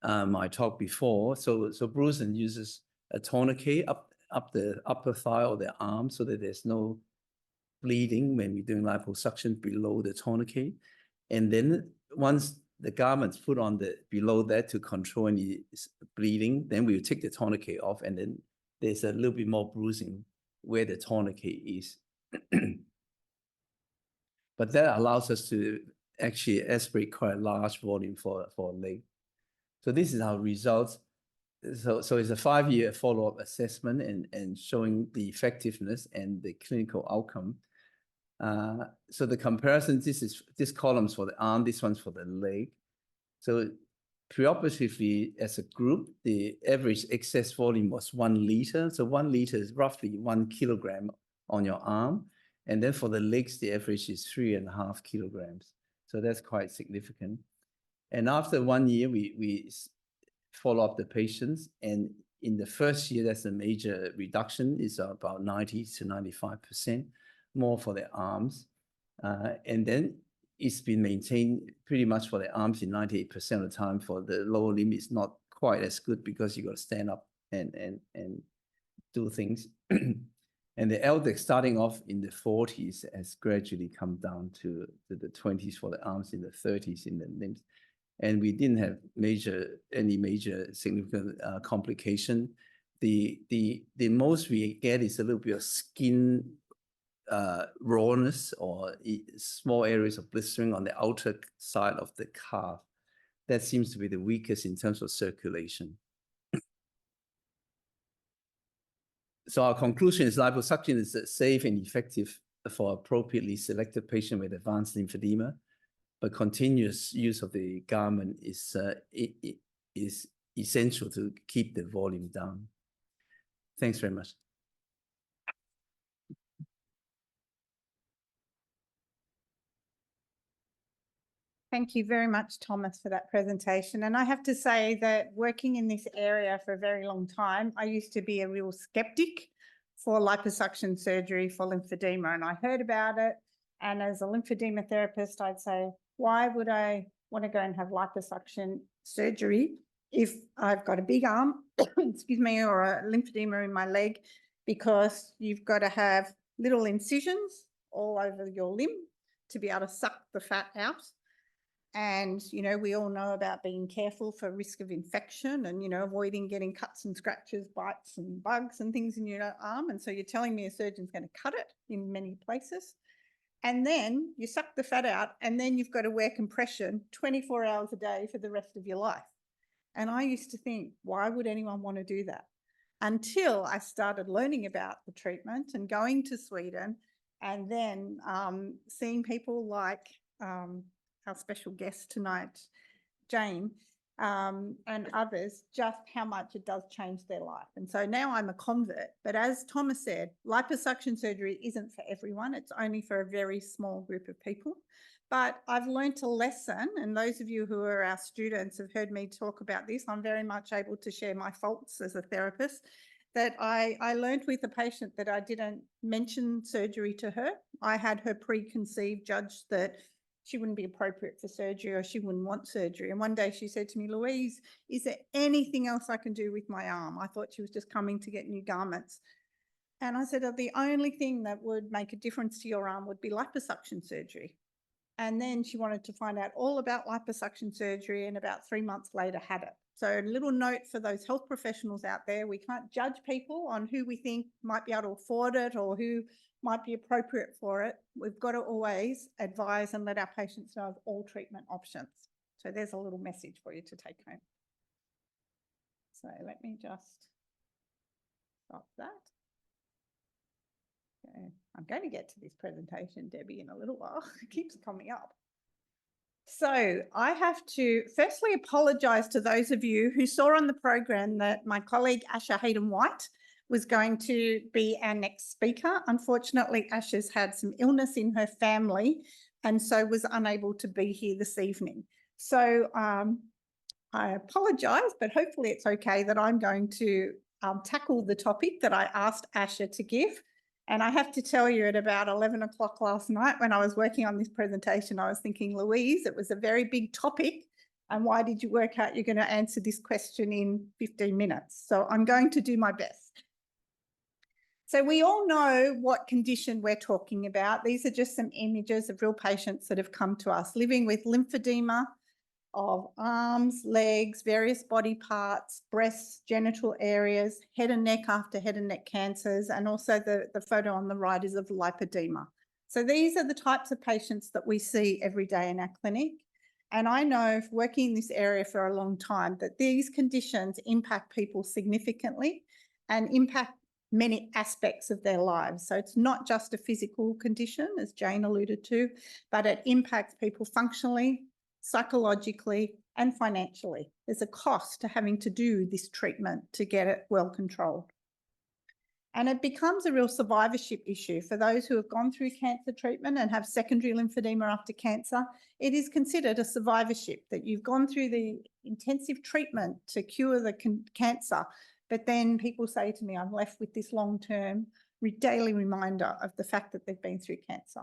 Speaker 4: my talk before. So Bruce uses a tourniquet up the upper thigh or the arm so that there's no bleeding when we're doing liposuction below the tourniquet. And then once the garment's put on below that to control any bleeding, then we'll take the tourniquet off, and then there's a little bit more bruising where the tourniquet is. But that allows us to actually aspirate quite a large volume for a leg. So this is our results. So it's a 5-year follow-up assessment and showing the effectiveness and the clinical outcome. So the comparison, this column's for the arm, this one's for the leg. So preoperatively, as a group, the average excess volume was 1 liter. So 1 liter is roughly 1 kilogram on your arm. And then for the legs, the average is 3.5 kilograms. So that's quite significant. And after 1 year, we follow up the patients. And in the first year, that's a major reduction. It's about 90 to 95% more for the arms. And then it's been maintained pretty much for the arms in 98% of the time. For the lower limb, it's not quite as good because you got to stand up and do things. And the LDEX starting off in the 40s has gradually come down to the 20s for the arms, in the 30s in the limbs. And we didn't have any major significant complication. The most we get is a little bit of skin rawness or small areas of blistering on the outer side of the calf. That seems to be the weakest in terms of circulation. So our conclusion is liposuction is safe and effective for appropriately selected patient with advanced lymphedema, but continuous use of the garment is essential to keep the volume down. Thanks very much.
Speaker 1: Thank you very much, Thomas, for that presentation. And I have to say that working in this area for a very long time, I used to be a real skeptic for liposuction surgery for lymphedema, and I heard about it. And as a lymphedema therapist, I'd say, why would I want to go and have liposuction surgery if I've got a big arm, excuse me, or a lymphedema in my leg? Because you've got to have little incisions all over your limb to be able to suck the fat out. And, you know, we all know about being careful for risk of infection and, you know, avoiding getting cuts and scratches, bites and bugs and things in your arm. And so you're telling me a surgeon's going to cut it in many places. And then you suck the fat out, and then you've got to wear compression 24 hours a day for the rest of your life. And I used to think, why would anyone want to do that? Until I started learning about the treatment and going to Sweden, and then seeing people like our special guest tonight, Jane, and others, just how much it does change their life. And so now I'm a convert. But as Thomas said, liposuction surgery isn't for everyone. It's only for a very small group of people. But I've learnt a lesson, and those of you who are our students have heard me talk about this. I'm very much able to share my faults as a therapist, that I learned with a patient that I didn't mention surgery to her. I had her preconceived judge that she wouldn't be appropriate for surgery or she wouldn't want surgery. And one day she said to me, Louise, is there anything else I can do with my arm? I thought she was just coming to get new garments. And I said, the only thing that would make a difference to your arm would be liposuction surgery. And then she wanted to find out all about liposuction surgery, and about 3 months later had it. So a little note for those health professionals out there, we can't judge people on who we think might be able to afford it or who might be appropriate for it. We've got to always advise and let our patients know of all treatment options. So there's a little message for you to take home. So let me just stop that. Okay. I'm going to get to this presentation, Debbie, in a little while. It keeps coming up. So I have to firstly apologise to those of you who saw on the program that my colleague Asha Hayden-White was going to be our next speaker. Unfortunately, Asha's had some illness in her family and so was unable to be here this evening. So I apologise, but hopefully it's okay that I'm going to tackle the topic that I asked Asha to give. And I have to tell you, at about 11 o'clock last night when I was working on this presentation, I was thinking, Louise, it was a very big topic. And why did you work out you're going to answer this question in 15 minutes? So I'm going to do my best. So we all know what condition we're talking about. These are just some images of real patients that have come to us living with lymphedema of arms, legs, various body parts, breasts, genital areas, head and neck after head and neck cancers, and also the photo on the right is of lipedema. So these are the types of patients that we see every day in our clinic. And I know, working in this area for a long time, that these conditions impact people significantly and impact many aspects of their lives. So it's not just a physical condition, as Jane alluded to, but it impacts people functionally, psychologically, and financially. There's a cost to having to do this treatment to get it well controlled. And it becomes a real survivorship issue for those who have gone through cancer treatment and have secondary lymphedema after cancer. It is considered a survivorship that you've gone through the intensive treatment to cure the cancer. But then people say to me, I'm left with this long-term daily reminder of the fact that they've been through cancer.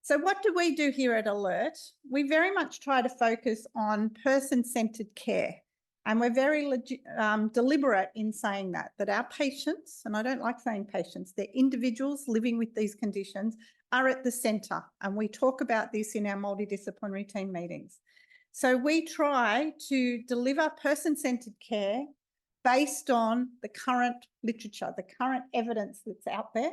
Speaker 1: So what do we do here at ALERT? We very much try to focus on person-centred care. And we're very deliberate in saying that our patients, and I don't like saying patients, they're individuals living with these conditions, are at the centre. And we talk about this in our multidisciplinary team meetings. So we try to deliver person-centred care based on the current literature, the current evidence that's out there.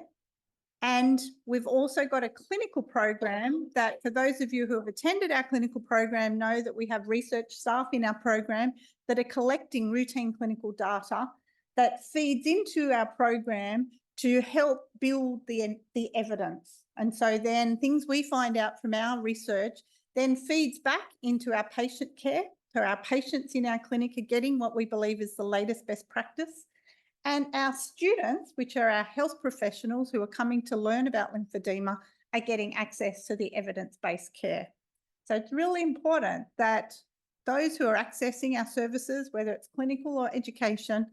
Speaker 1: And we've also got a clinical program that, for those of you who have attended our clinical program, know that we have research staff in our program that are collecting routine clinical data that feeds into our program to help build the evidence. And so then things we find out from our research then feeds back into our patient care. So our patients in our clinic are getting what we believe is the latest best practice. And our students, which are our health professionals who are coming to learn about lymphedema, are getting access to the evidence-based care. So it's really important that those who are accessing our services, whether it's clinical or education,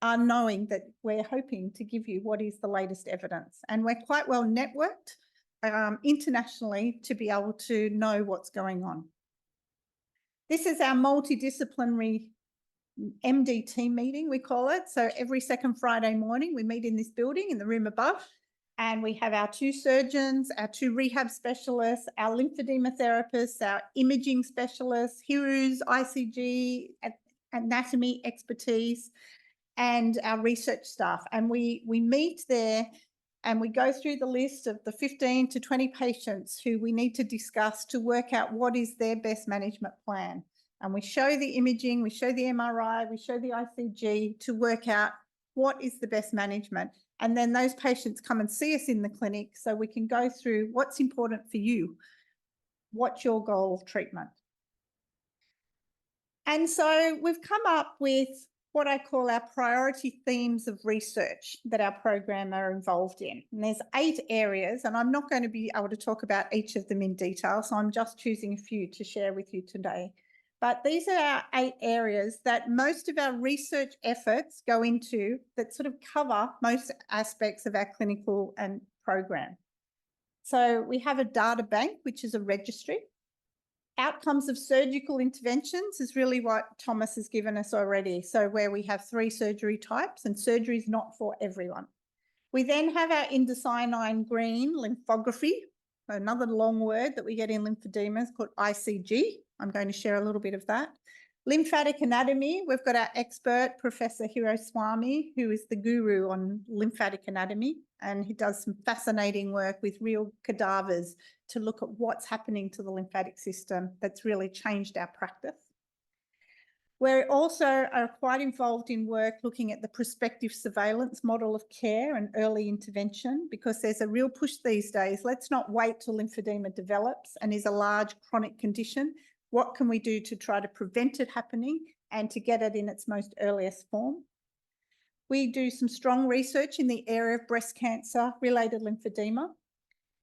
Speaker 1: are knowing that we're hoping to give you what is the latest evidence. And we're quite well networked internationally to be able to know what's going on. This is our multidisciplinary MD team meeting, we call it. So every second Friday morning, we meet in this building in the room above, and we have our 2 surgeons, our 2 rehab specialists, our lymphedema therapists, our imaging specialists, HIRUs, ICG, anatomy expertise, and our research staff. And we meet there and we go through the list of the 15 to 20 patients who we need to discuss to work out what is their best management plan. And we show the imaging, we show the MRI, we show the ICG to work out what is the best management. And then those patients come and see us in the clinic so we can go through what's important for you. What's your goal of treatment? And so we've come up with what I call our priority themes of research that our program are involved in. And there's 8 areas, and I'm not going to be able to talk about each of them in detail, so I'm just choosing a few to share with you today. But these are our 8 areas that most of our research efforts go into that sort of cover most aspects of our clinical and program. So we have a data bank, which is a registry. Outcomes of surgical interventions is really what Thomas has given us already. So where we have 3 surgery types, and surgery is not for everyone. We then have our indocyanine green lymphography, another long word that we get in lymphedema is called ICG. I'm going to share a little bit of that. Lymphatic anatomy, we've got our expert, Professor Hiroswamy, who is the guru on lymphatic anatomy, and he does some fascinating work with real cadavers to look at what's happening to the lymphatic system that's really changed our practice. We also are quite involved in work looking at the prospective surveillance model of care and early intervention, because there's a real push these days. Let's not wait till lymphedema develops and is a large chronic condition. What can we do to try to prevent it happening and to get it in its most earliest form? We do some strong research in the area of breast cancer related lymphedema.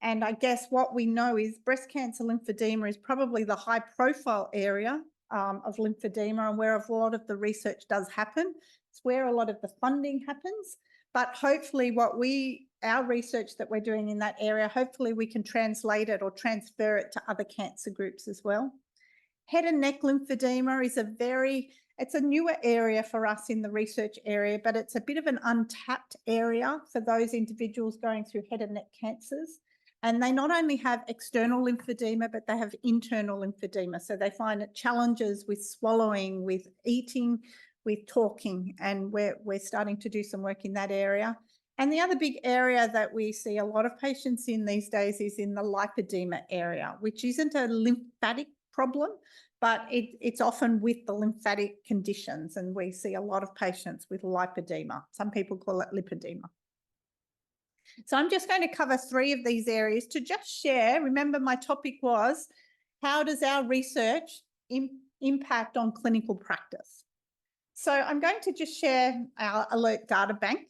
Speaker 1: And I guess what we know is breast cancer lymphedema is probably the high profile area of lymphedema and where a lot of the research does happen. It's where a lot of the funding happens. But hopefully our research that we're doing in that area, hopefully we can translate it or transfer it to other cancer groups as well. Head and neck lymphedema is it's a newer area for us in the research area, but it's a bit of an untapped area for those individuals going through head and neck cancers. And they not only have external lymphedema, but they have internal lymphedema. So they find challenges with swallowing, with eating, with talking, and we're starting to do some work in that area. And the other big area that we see a lot of patients in these days is in the lymphoedema area, which isn't a lymphatic problem, but it's often with the lymphatic conditions. And we see a lot of patients with lipedema. Some people call it lipedema. So I'm just going to cover 3 of these areas to just share. Remember, my topic was, how does our research impact on clinical practice? So I'm going to just share our ALERT data bank.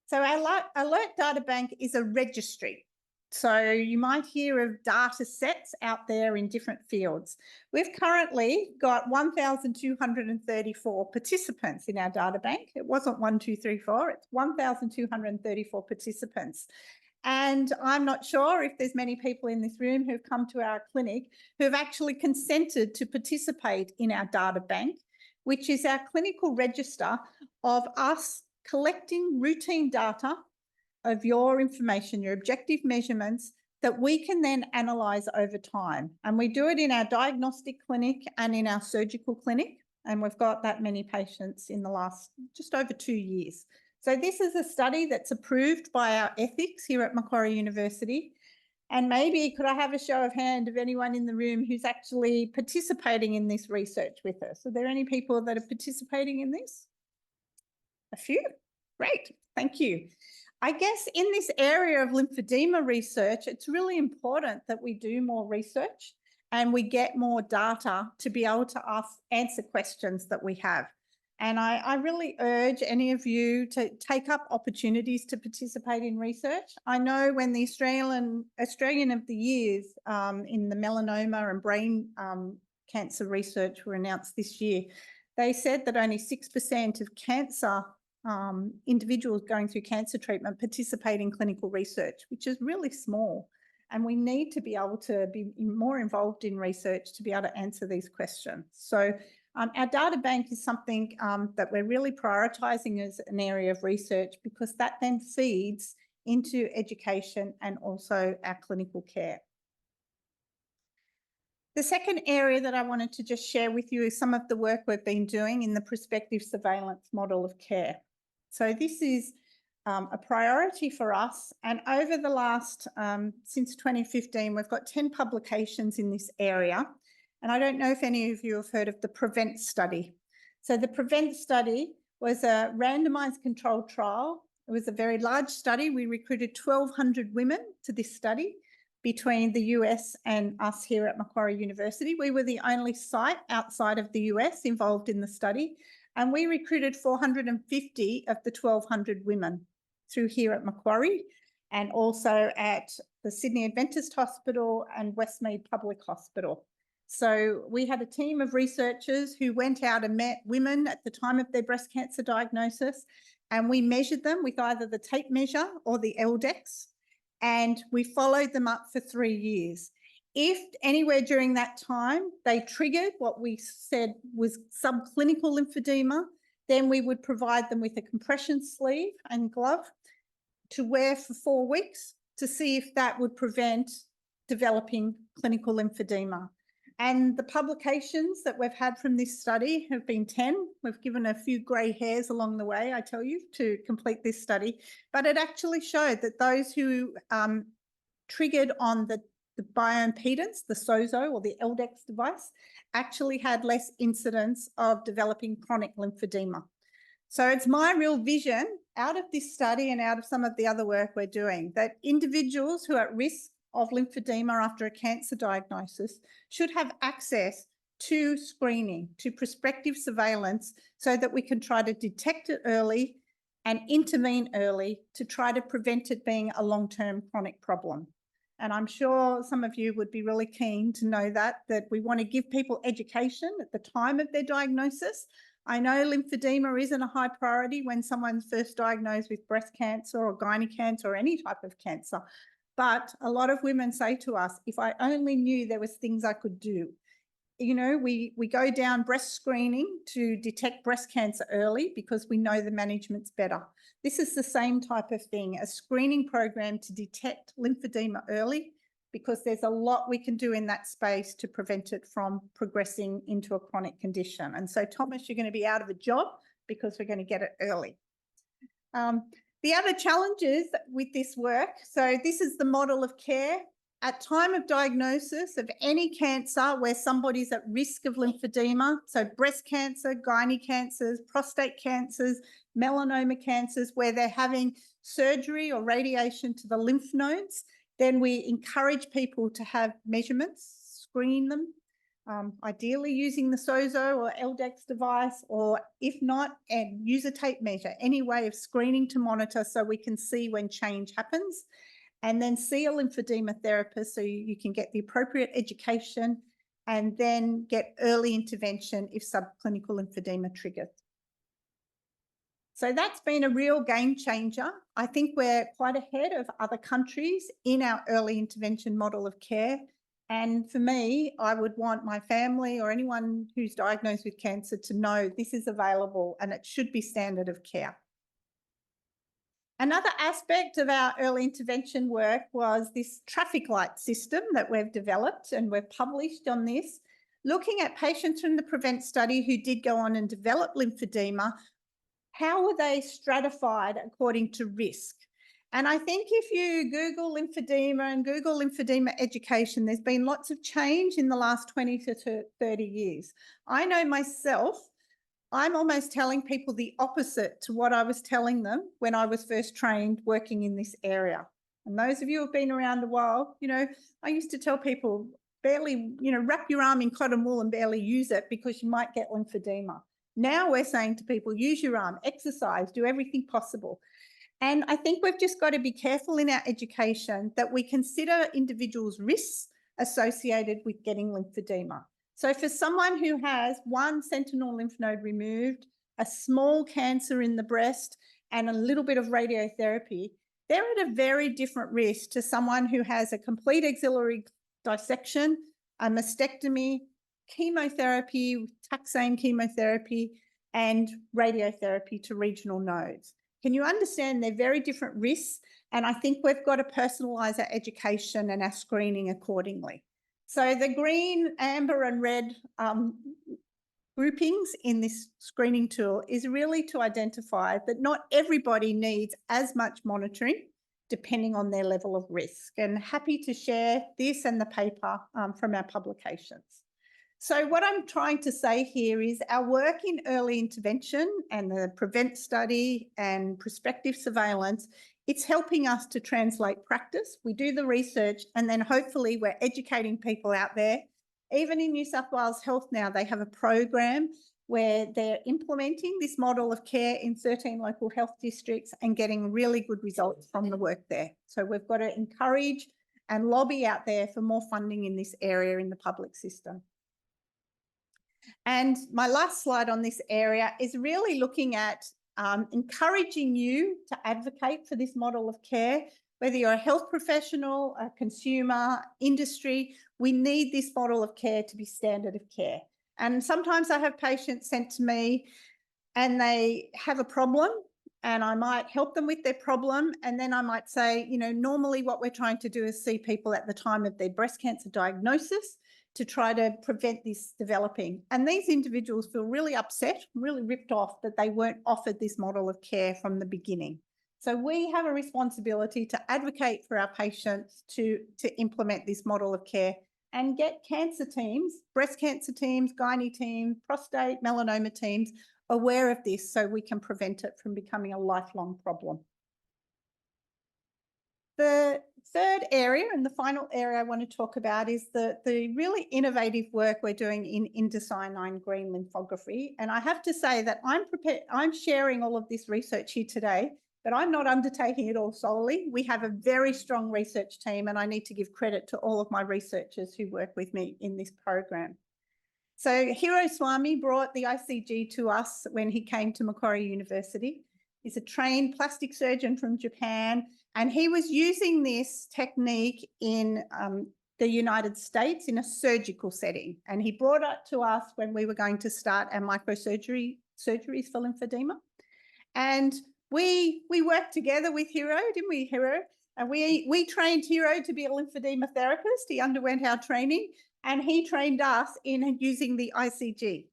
Speaker 1: So our ALERT data bank is a registry. So you might hear of data sets out there in different fields. We've currently got 1,234 participants in our data bank. It wasn't 1, 2, 3, 4, it's 1,234 participants. And I'm not sure if there's many people in this room who've come to our clinic who've actually consented to participate in our data bank, which is our clinical register of us collecting routine data of your information, your objective measurements that we can then analyse over time. And we do it in our diagnostic clinic and in our surgical clinic. And we've got that many patients in the last just over 2 years. So this is a study that's approved by our ethics here at Macquarie University. And maybe could I have a show of hand of anyone in the room who's actually participating in this research with us? Are there any people that are participating in this? A few? Great, thank you. I guess in this area of lymphedema research, it's really important that we do more research and we get more data to be able to answer questions that we have. And I really urge any of you to take up opportunities to participate in research. I know when the Australian of the Years in the melanoma and brain cancer research were announced this year, they said that only 6% of cancer individuals going through cancer treatment participate in clinical research, which is really small. And we need to be able to be more involved in research to be able to answer these questions. So our data bank is something that we're really prioritising as an area of research, because that then feeds into education and also our clinical care. The second area that I wanted to just share with you is some of the work we've been doing in the prospective surveillance model of care. So this is a priority for us, and over the last, since 2015, we've got 10 publications in this area. And I don't know if any of you have heard of the PREVENT study. So the PREVENT study was a randomised controlled trial. It was a very large study. We recruited 1,200 women to this study between the US and us here at Macquarie University. We were the only site outside of the US involved in the study, and we recruited 450 of the 1,200 women through here at Macquarie and also at the Sydney Adventist Hospital and Westmead Public Hospital. So we had a team of researchers who went out and met women at the time of their breast cancer diagnosis, and we measured them with either the tape measure or the LDEX, and we followed them up for 3 years. If anywhere during that time they triggered what we said was subclinical lymphedema, then we would provide them with a compression sleeve and glove to wear for 4 weeks to see if that would prevent developing clinical lymphedema. And the publications that we've had from this study have been 10. We've given a few grey hairs along the way, I tell you, to complete this study. But it actually showed that those who triggered on the bioimpedance, the SOZO or the LDEX device, actually had less incidence of developing chronic lymphedema. So it's my real vision out of this study and out of some of the other work we're doing that individuals who are at risk of lymphedema after a cancer diagnosis should have access to screening, to prospective surveillance, so that we can try to detect it early and intervene early to try to prevent it being a long-term chronic problem. And I'm sure some of you would be really keen to know that we want to give people education at the time of their diagnosis. I know lymphedema isn't a high priority when someone's first diagnosed with breast cancer or gynae cancer or any type of cancer. But a lot of women say to us, if I only knew there was things I could do. You know, we go down breast screening to detect breast cancer early because we know the management's better. This is the same type of thing, a screening program to detect lymphedema early, because there's a lot we can do in that space to prevent it from progressing into a chronic condition. And so, Thomas, you're going to be out of a job because we're going to get it early. The other challenges with this work, so this is the model of care. At time of diagnosis of any cancer where somebody's at risk of lymphedema, so breast cancer, gynae cancers, prostate cancers, melanoma cancers, where they're having surgery or radiation to the lymph nodes, then we encourage people to have measurements, screen them, ideally using the SOZO or LDEX device, or if not, use a tape measure, any way of screening to monitor so we can see when change happens. and then see a lymphedema therapist so you can get the appropriate education and then get early intervention if subclinical lymphedema triggers. So that's been a real game changer. I think we're quite ahead of other countries in our early intervention model of care. And for me, I would want my family or anyone who's diagnosed with cancer to know this is available and it should be standard of care. Another aspect of our early intervention work was this traffic light system that we've developed, and we've published on this, looking at patients from the PREVENT study who did go on and develop lymphedema. How were they stratified according to risk? And I think if you Google lymphedema and Google lymphedema education, there's been lots of change in the last 20 to 30 years. I know myself, I'm almost telling people the opposite to what I was telling them when I was first trained working in this area. And those of you who've been around a while, you know, I used to tell people barely, you know, wrap your arm in cotton wool and barely use it because you might get lymphedema. Now we're saying to people, use your arm, exercise, do everything possible. And I think we've just got to be careful in our education that we consider individuals' risks associated with getting lymphedema. So for someone who has one sentinel lymph node removed, a small cancer in the breast, and a little bit of radiotherapy, they're at a very different risk to someone who has a complete axillary dissection, a mastectomy, chemotherapy, taxane chemotherapy, and radiotherapy to regional nodes. Can you understand they're very different risks? And I think we've got to personalise our education and our screening accordingly. So the green, amber and red groupings in this screening tool is really to identify that not everybody needs as much monitoring depending on their level of risk. And happy to share this and the paper from our publications. So what I'm trying to say here is our work in early intervention and the PREVENT study and prospective surveillance, it's helping us to translate practice. We do the research and then hopefully we're educating people out there. Even in New South Wales Health now, they have a program where they're implementing this model of care in 13 local health districts and getting really good results from the work there. So we've got to encourage and lobby out there for more funding in this area in the public system. And my last slide on this area is really looking at encouraging you to advocate for this model of care, whether you're a health professional, a consumer, industry, we need this model of care to be standard of care. And sometimes I have patients sent to me and they have a problem and I might help them with their problem. And then I might say, you know, normally what we're trying to do is see people at the time of their breast cancer diagnosis to try to prevent this developing. And these individuals feel really upset, really ripped off that they weren't offered this model of care from the beginning. So we have a responsibility to advocate for our patients to implement this model of care and get cancer teams, breast cancer teams, gynae teams, prostate, melanoma teams aware of this so we can prevent it from becoming a lifelong problem. The third area and the final area I want to talk about is the really innovative work we're doing in indocyanine green lymphography. And I have to say that I'm sharing all of this research here today, but I'm not undertaking it all solely. We have a very strong research team and I need to give credit to all of my researchers who work with me in this program. So Hiro Swami brought the ICG to us when he came to Macquarie University. He's a trained plastic surgeon from Japan, and he was using this technique in the United States in a surgical setting. And he brought it to us when we were going to start our microsurgeries for lymphedema. And we worked together with Hiro, didn't we, Hiro? And we trained Hiro to be a lymphedema therapist. He underwent our training and he trained us in using the ICG.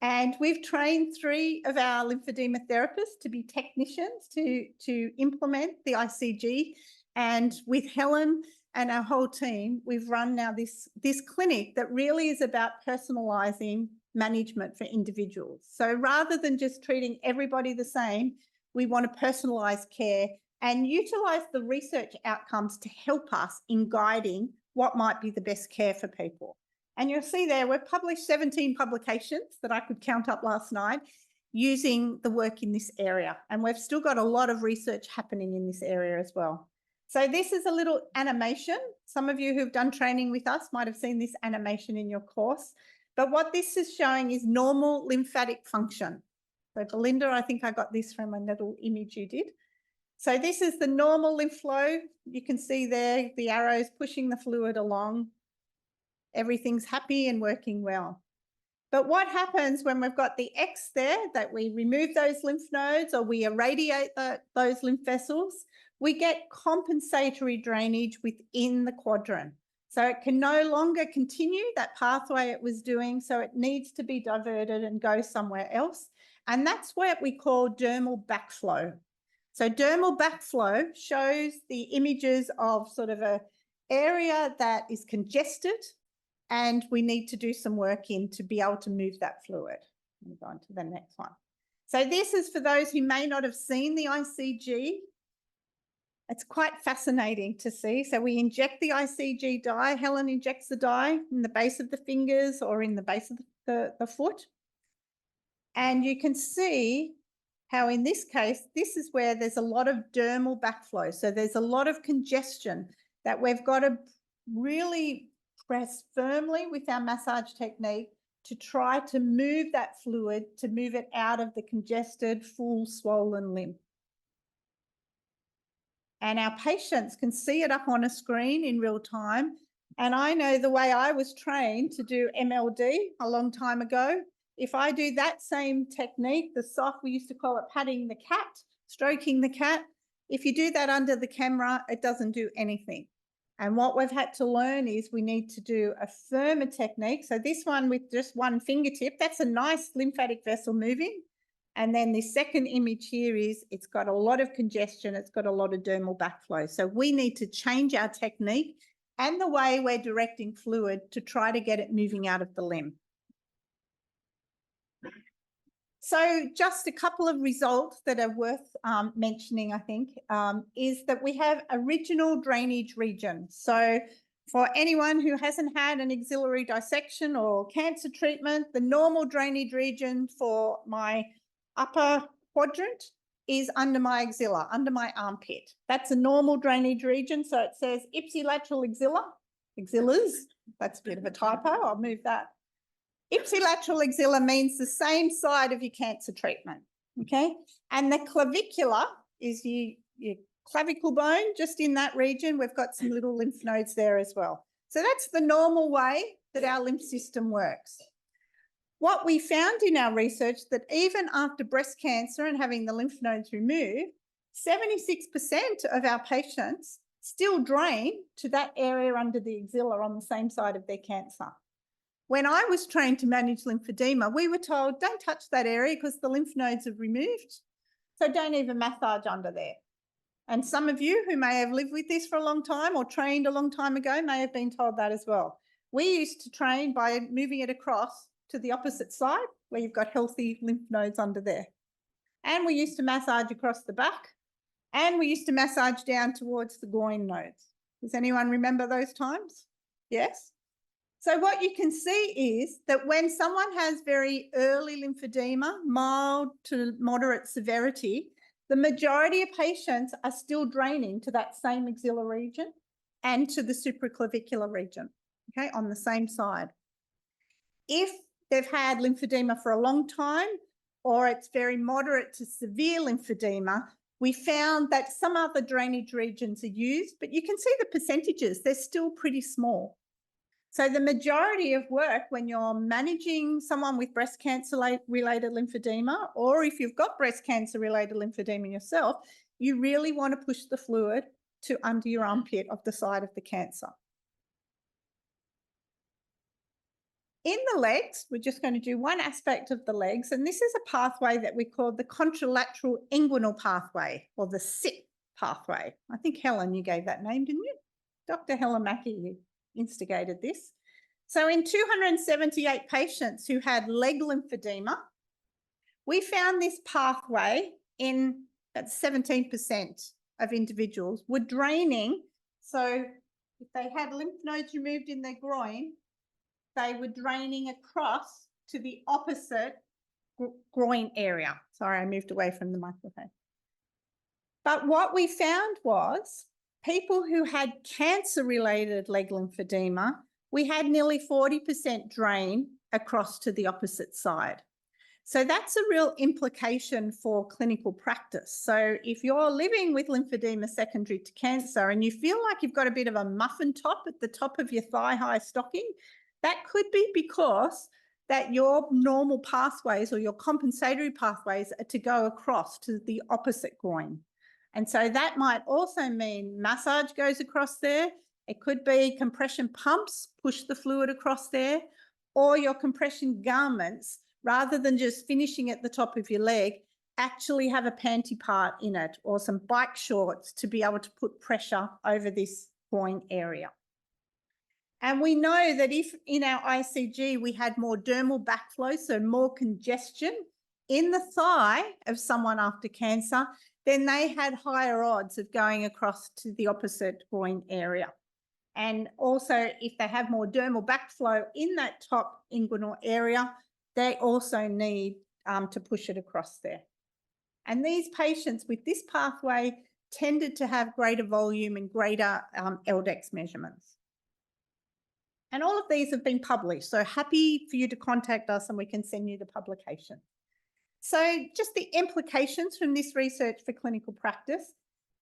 Speaker 1: And we've trained 3 of our lymphedema therapists to be technicians to implement the ICG. And with Helen and our whole team, we've run now this clinic that really is about personalising management for individuals. So rather than just treating everybody the same, we want to personalise care and utilise the research outcomes to help us in guiding what might be the best care for people. And you'll see there, we've published 17 publications that I could count up last night using the work in this area. And we've still got a lot of research happening in this area as well. So this is a little animation. Some of you who've done training with us might have seen this animation in your course. But what this is showing is normal lymphatic function. So Belinda, I think I got this from a little image you did. So this is the normal lymph flow. You can see there the arrows pushing the fluid along. Everything's happy and working well. But what happens when we've got the X there, that we remove those lymph nodes or we irradiate those lymph vessels, we get compensatory drainage within the quadrant. So it can no longer continue that pathway it was doing, so it needs to be diverted and go somewhere else. And that's what we call dermal backflow. So dermal backflow shows the images of sort of an area that is congested, and we need to do some work in to be able to move that fluid. Move on to the next one. So this is for those who may not have seen the ICG. It's quite fascinating to see. So we inject the ICG dye. Helen injects the dye in the base of the fingers or in the base of the foot. And you can see how in this case, this is where there's a lot of dermal backflow. So there's a lot of congestion that we've got to really press firmly with our massage technique to try to move that fluid, to move it out of the congested, full, swollen limb. And our patients can see it up on a screen in real time. And I know the way I was trained to do MLD a long time ago, if I do that same technique, the soft, we used to call it patting the cat, stroking the cat. If you do that under the camera, it doesn't do anything. And what we've had to learn is we need to do a firmer technique. So this one with just one fingertip, that's a nice lymphatic vessel moving. And then the second image here is it's got a lot of congestion, it's got a lot of dermal backflow. So we need to change our technique and the way we're directing fluid to try to get it moving out of the limb. So just a couple of results that are worth mentioning, I think, is that we have original drainage region. So for anyone who hasn't had an axillary dissection or cancer treatment, the normal drainage region for my upper quadrant is under my axilla, under my armpit. That's a normal drainage region. So it says ipsilateral axillas. That's a bit of a typo. I'll move that. Ipsilateral axilla means the same side of your cancer treatment, okay? And the clavicular is your clavicle bone, just in that region. We've got some little lymph nodes there as well. So that's the normal way that our lymph system works. What we found in our research that even after breast cancer and having the lymph nodes removed, 76% of our patients still drain to that area under the axilla on the same side of their cancer. When I was trained to manage lymphedema, we were told, don't touch that area because the lymph nodes have removed. So don't even massage under there. And some of you who may have lived with this for a long time or trained a long time ago may have been told that as well. We used to train by moving it across to the opposite side where you've got healthy lymph nodes under there. And we used to massage across the back, and we used to massage down towards the groin nodes. Does anyone remember those times? Yes? So what you can see is that when someone has very early lymphedema, mild to moderate severity, the majority of patients are still draining to that same axilla region and to the supraclavicular region, okay, on the same side. If they've had lymphedema for a long time, or it's very moderate to severe lymphedema, we found that some other drainage regions are used, but you can see the percentages, they're still pretty small. So the majority of work when you're managing someone with breast cancer related lymphedema, or if you've got breast cancer related lymphedema yourself, you really want to push the fluid to under your armpit of the side of the cancer. In the legs, we're just going to do one aspect of the legs, and this is a pathway that we call the contralateral inguinal pathway, or the SIP pathway. I think, Helen, you gave that name, didn't you? Dr. Helen Mackey, you instigated this. So in 278 patients who had leg lymphedema, we found this pathway in about 17% of individuals were draining. So if they had lymph nodes removed in their groin, they were draining across to the opposite groin area. Sorry, I moved away from the microphone. But what we found was people who had cancer-related leg lymphedema, we had nearly 40% drain across to the opposite side. So that's a real implication for clinical practice. So if you're living with lymphedema secondary to cancer and you feel like you've got a bit of a muffin top at the top of your thigh-high stocking, that could be because that your normal pathways or your compensatory pathways are to go across to the opposite groin. And so that might also mean massage goes across there. It could be compression pumps push the fluid across there, or your compression garments, rather than just finishing at the top of your leg, actually have a panty part in it or some bike shorts to be able to put pressure over this groin area. And we know that if in our ICG we had more dermal backflow, so more congestion in the thigh of someone after cancer, then they had higher odds of going across to the opposite groin area. And also, if they have more dermal backflow in that top inguinal area, they also need to push it across there. And these patients with this pathway tended to have greater volume and greater LDEX measurements. And all of these have been published, so happy for you to contact us and we can send you the publication. So just the implications from this research for clinical practice.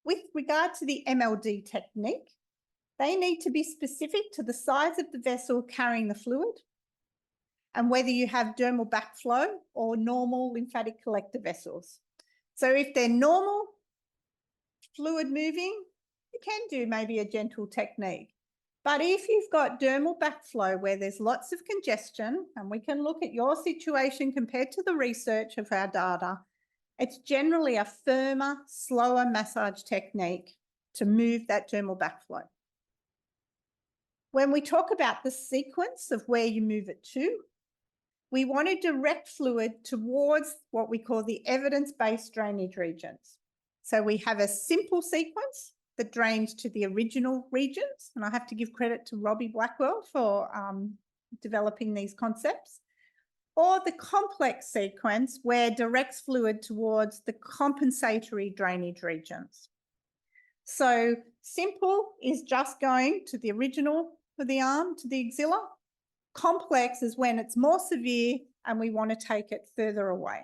Speaker 1: With regard to the MLD technique, they need to be specific to the size of the vessel carrying the fluid and whether you have dermal backflow or normal lymphatic collector vessels. So if they're normal, fluid moving, you can do maybe a gentle technique. But if you've got dermal backflow where there's lots of congestion, and we can look at your situation compared to the research of our data, it's generally a firmer, slower massage technique to move that dermal backflow. When we talk about the sequence of where you move it to, we want to direct fluid towards what we call the evidence-based drainage regions. So we have a simple sequence that drains to the original regions, and I have to give credit to Robbie Blackwell for developing these concepts, or the complex sequence where directs fluid towards the compensatory drainage regions. So simple is just going to the original for the arm, to the axilla. Complex is when it's more severe and we want to take it further away.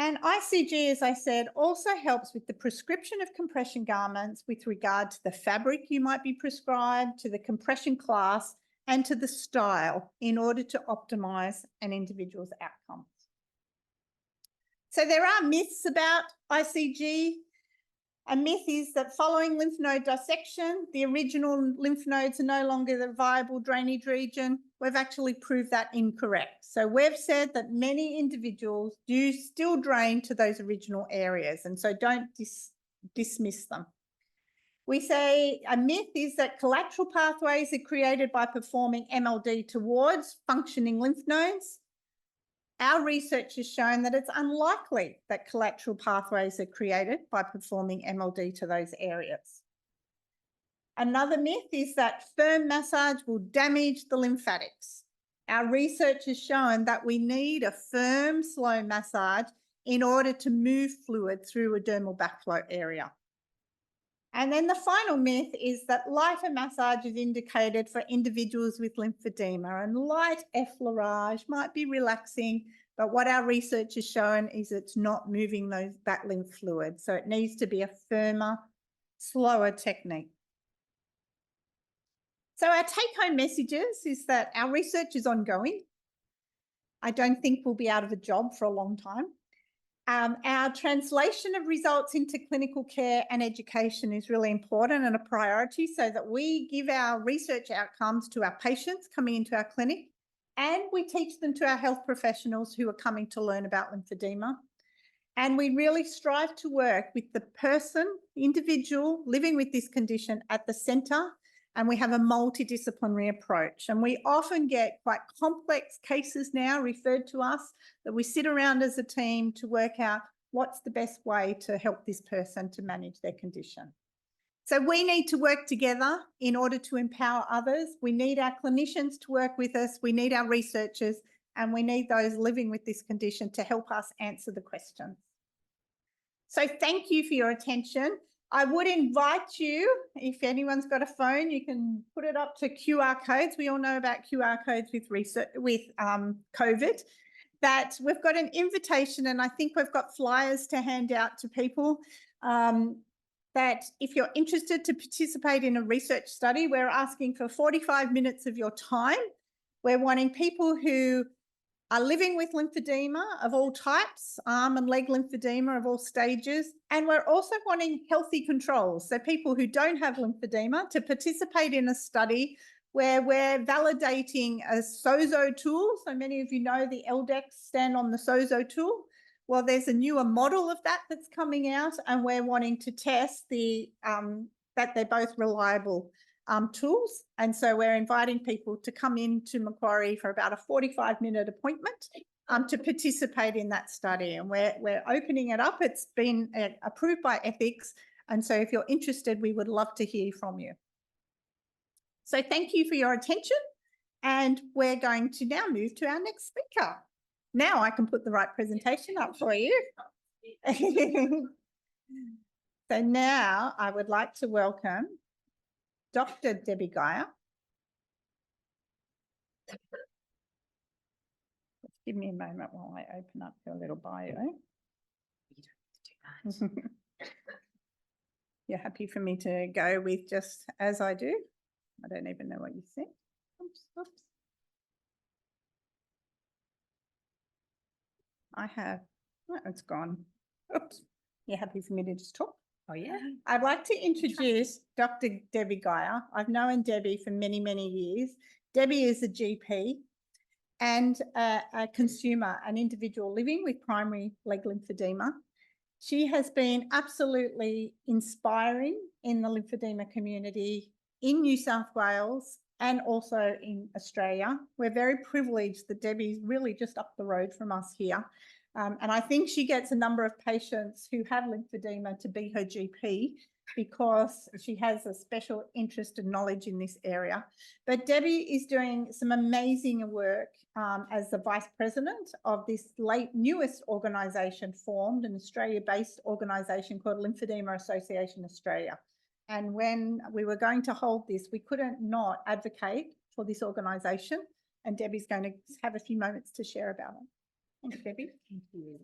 Speaker 1: And ICG, as I said, also helps with the prescription of compression garments with regard to the fabric you might be prescribed, to the compression class, and to the style in order to optimise an individual's outcomes. So there are myths about ICG. A myth is that following lymph node dissection, the original lymph nodes are no longer the viable drainage region. We've actually proved that incorrect. So we've said that many individuals do still drain to those original areas, and so don't dismiss them. We say a myth is that collateral pathways are created by performing MLD towards functioning lymph nodes. Our research has shown that it's unlikely that collateral pathways are created by performing MLD to those areas. Another myth is that firm massage will damage the lymphatics. Our research has shown that we need a firm, slow massage in order to move fluid through a dermal backflow area. And then the final myth is that lighter massage is indicated for individuals with lymphedema, and light effleurage might be relaxing, but what our research has shown is it's not moving that lymph fluid. So it needs to be a firmer, slower technique. So our take-home messages is that our research is ongoing. I don't think we'll be out of a job for a long time. Our translation of results into clinical care and education is really important and a priority so that we give our research outcomes to our patients coming into our clinic, and we teach them to our health professionals who are coming to learn about lymphedema. And we really strive to work with the person, individual living with this condition at the centre, and we have a multidisciplinary approach. And we often get quite complex cases now referred to us that we sit around as a team to work out what's the best way to help this person to manage their condition. So we need to work together in order to empower others. We need our clinicians to work with us. We need our researchers, and we need those living with this condition to help us answer the questions. So thank you for your attention. I would invite you, if anyone's got a phone, you can put it up to QR codes. We all know about QR codes with research, with COVID, that we've got an invitation, and I think we've got flyers to hand out to people, that if you're interested to participate in a research study, we're asking for 45 minutes of your time. We're wanting people who are living with lymphedema of all types, arm and leg lymphedema of all stages. And we're also wanting healthy controls, so people who don't have lymphedema to participate in a study where we're validating a SOZO tool. So many of you know the LDEX stand on the SOZO tool. Well, there's a newer model of that that's coming out, and we're wanting to test the that they're both reliable tools. And so we're inviting people to come into Macquarie for about a 45-minute appointment to participate in that study. And we're opening it up. It's been approved by ethics. And so if you're interested, we would love to hear from you. So thank you for your attention. And we're going to now move to our next speaker. Now I can put the right presentation up for you. So now I would like to welcome Dr. Debbie Geyer. Just give me a moment while I open up your little bio. You don't have to do that. You're happy for me to go with just as I do? I don't even know what you said. Oops, oops. I have, oh, it's gone. Oops. You're happy for me to just talk?
Speaker 5: Oh, yeah.
Speaker 1: I'd like to introduce Dr. Debbie Geyer. I've known Debbie for many, many years. Debbie is a GP and a consumer, an individual living with primary leg lymphedema. She has been absolutely inspiring in the lymphedema community in New South Wales and also in Australia. We're very privileged that Debbie's really just up the road from us here. And I think she gets a number of patients who have lymphedema to be her GP because she has a special interest and knowledge in this area. But Debbie is doing some amazing work as the Vice President of this newest organisation formed, an Australia-based organisation called Lymphoedema Association Australia. And when we were going to hold this, we couldn't not advocate for this organisation. And Debbie's going to have a few moments to share about it. Thanks, Debbie.
Speaker 5: Thank you.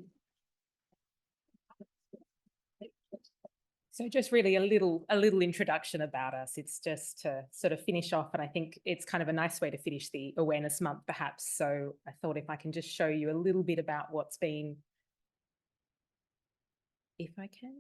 Speaker 5: So just really a little introduction about us. It's just to sort of finish off, and I think it's kind of a nice way to finish the awareness month, perhaps. So I thought if I can just show you a little bit about what's been, if I can.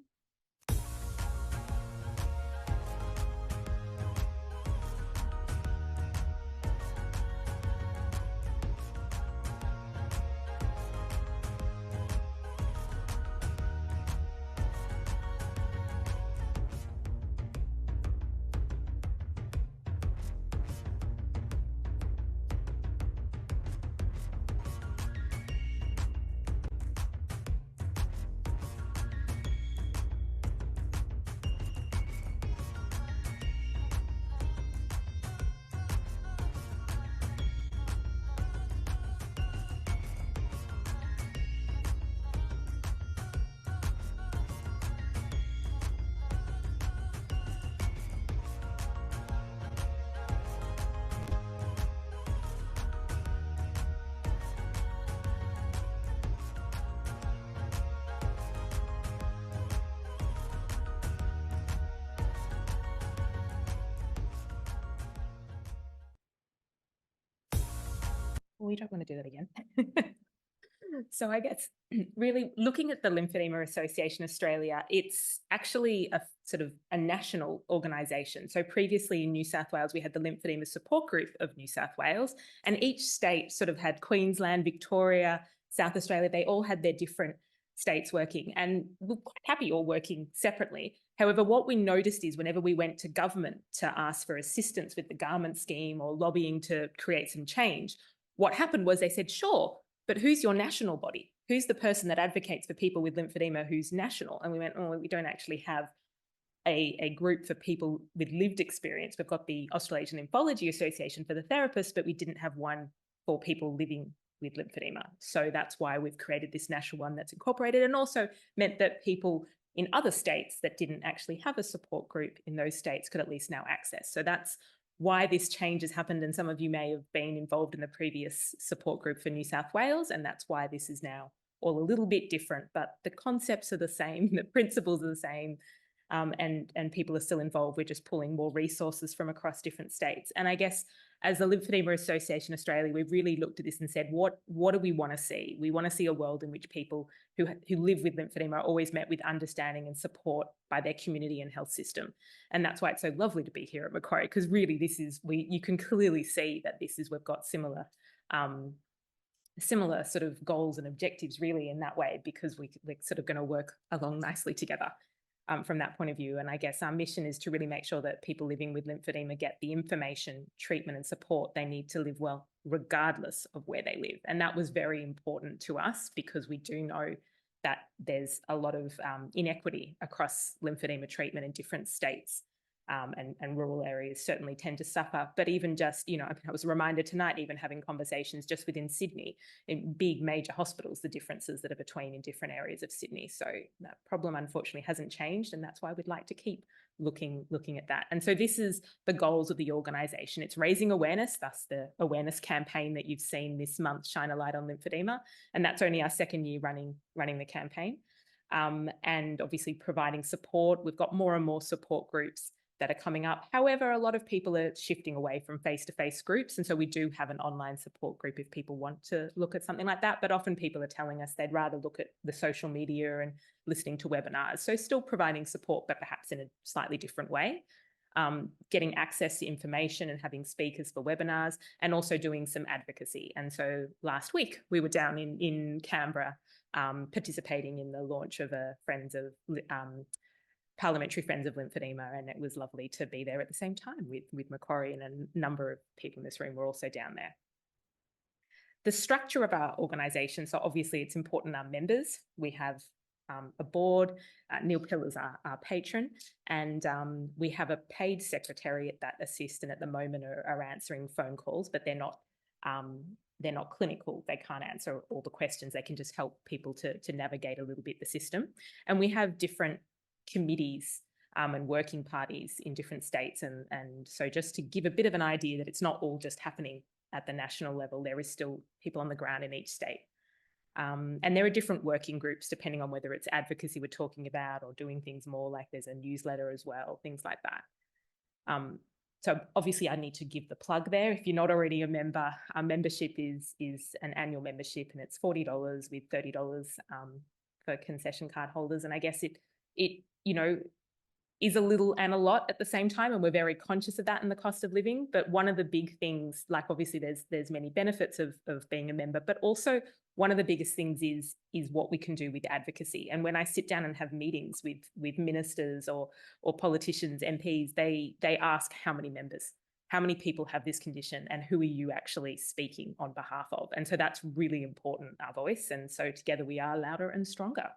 Speaker 5: We don't want to do that again. So I guess really looking at the Lymphoedema Association Australia, it's actually a sort of a national organisation. So previously in New South Wales, we had the Lymphoedema Support Group of New South Wales, and each state sort of had Queensland, Victoria, South Australia, they all had their different states working, and we're quite happy all working separately. However, what we noticed is whenever we went to government to ask for assistance with the garment scheme or lobbying to create some change, what happened was they said, sure, but who's your national body? Who's the person that advocates for people with lymphedema who's national? And we went, oh, we don't actually have a group for people with lived experience. We've got the Australasian Lymphology Association for the therapists, but we didn't have one for people living with lymphedema. So that's why we've created this national one that's incorporated, and also meant that people in other states that didn't actually have a support group in those states could at least now access. So that's why this change has happened. And some of you may have been involved in the previous support group for New South Wales, and that's why this is now all a little bit different, but the concepts are the same, the principles are the same, and people are still involved. We're just pulling more resources from across different states. And I guess as the Lymphoedema Association Australia, we've really looked at this and said, what do we want to see? We want to see a world in which people who live with lymphedema are always met with understanding and support by their community and health system. And that's why it's so lovely to be here at Macquarie, because really this is, you can clearly see that we've got similar sort of goals and objectives really in that way, because we're sort of going to work along nicely together from that point of view. And I guess our mission is to really make sure that people living with lymphedema get the information, treatment and support they need to live well, regardless of where they live. And that was very important to us, because we do know that there's a lot of inequity across lymphedema treatment in different states. And rural areas certainly tend to suffer. But even just, you know, I was reminded tonight, even having conversations just within Sydney, in big major hospitals, the differences that are between in different areas of Sydney. So that problem unfortunately hasn't changed, and that's why we'd like to keep looking at that. And so this is the goals of the organisation. It's raising awareness, thus the awareness campaign that you've seen this month, Shine a Light on Lymphedema. And that's only our second year running the campaign. And obviously providing support. We've got more and more support groups that are coming up. However, a lot of people are shifting away from face-to-face groups. And so we do have an online support group if people want to look at something like that. But often people are telling us they'd rather look at the social media and listening to webinars. So still providing support, but perhaps in a slightly different way. Getting access to information and having speakers for webinars, and also doing some advocacy. And so last week we were down in Canberra participating in the launch of a Parliamentary Friends of Lymphedema, and it was lovely to be there at the same time with Macquarie, and a number of people in this room were also down there. The structure of our organisation, so obviously it's important our members. We have a board, Neil Pillar's our patron, and we have a paid secretariat that assist, and at the moment are answering phone calls, but they're not clinical. They can't answer all the questions. They can just help people to navigate a little bit the system. And we have different committees and working parties in different states. And so just to give a bit of an idea that it's not all just happening at the national level, there is still people on the ground in each state. And there are different working groups depending on whether it's advocacy we're talking about, or doing things more like there's a newsletter as well, things like that. So obviously I need to give the plug there. If you're not already a member, our membership is an annual membership, and it's $40 with $30 for concession card holders. And I guess it you know, is a little and a lot at the same time, and we're very conscious of that in the cost of living. But one of the big things, like obviously there's many benefits of being a member, but also one of the biggest things is what we can do with advocacy. And when I sit down and have meetings with ministers or politicians, MPs, they ask how many members, how many people have this condition, and who are you actually speaking on behalf of? And so that's really important, our voice. And so together we are louder and stronger.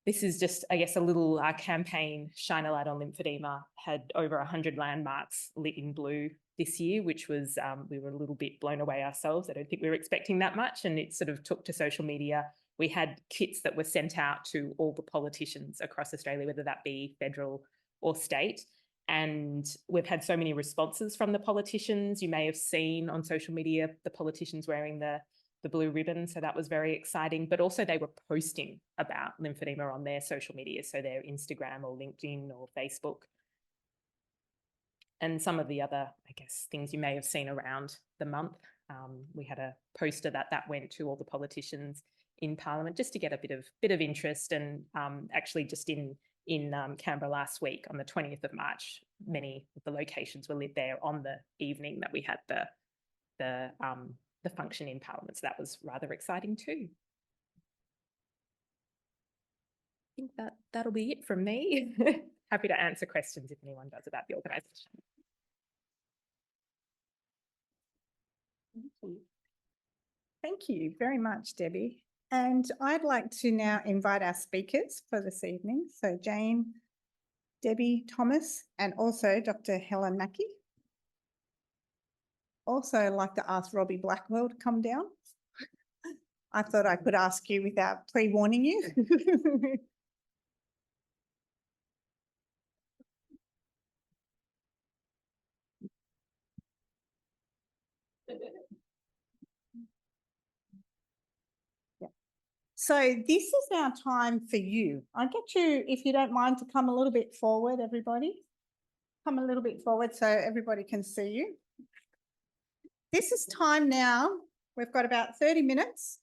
Speaker 5: This is just, I guess, a little campaign. Shine a Light on Lymphedema had over 100 landmarks lit in blue this year, which was, we were a little bit blown away ourselves. I don't think we were expecting that much. And it sort of took to social media. We had kits that were sent out to all the politicians across Australia, whether that be federal or state. And we've had so many responses from the politicians. You may have seen on social media the politicians wearing the blue ribbon. So that was very exciting. But also they were posting about lymphedema on their social media, so their Instagram or LinkedIn or Facebook. And some of the other, I guess, things you may have seen around the month. We had a poster that went to all the politicians in Parliament just to get a bit of interest. And actually just in Canberra last week on the 20th of March, many of the locations were lit there on the evening that we had the function in Parliament. So that was rather exciting too. I think that'll be it from me. Happy to answer questions if anyone does about the organisation.
Speaker 1: Thank you very much, Debbie. And I'd like to now invite our speakers for this evening. So Jane, Debbie, Thomas, and also Dr. Helen Mackey. also like to ask Robbie Blackwell to come down. I thought I could ask you without pre-warning you. So this is now time for you. I get you, if you don't mind, to come a little bit forward, everybody. Come a little bit forward so everybody can see you. This is time now. We've got about 30 minutes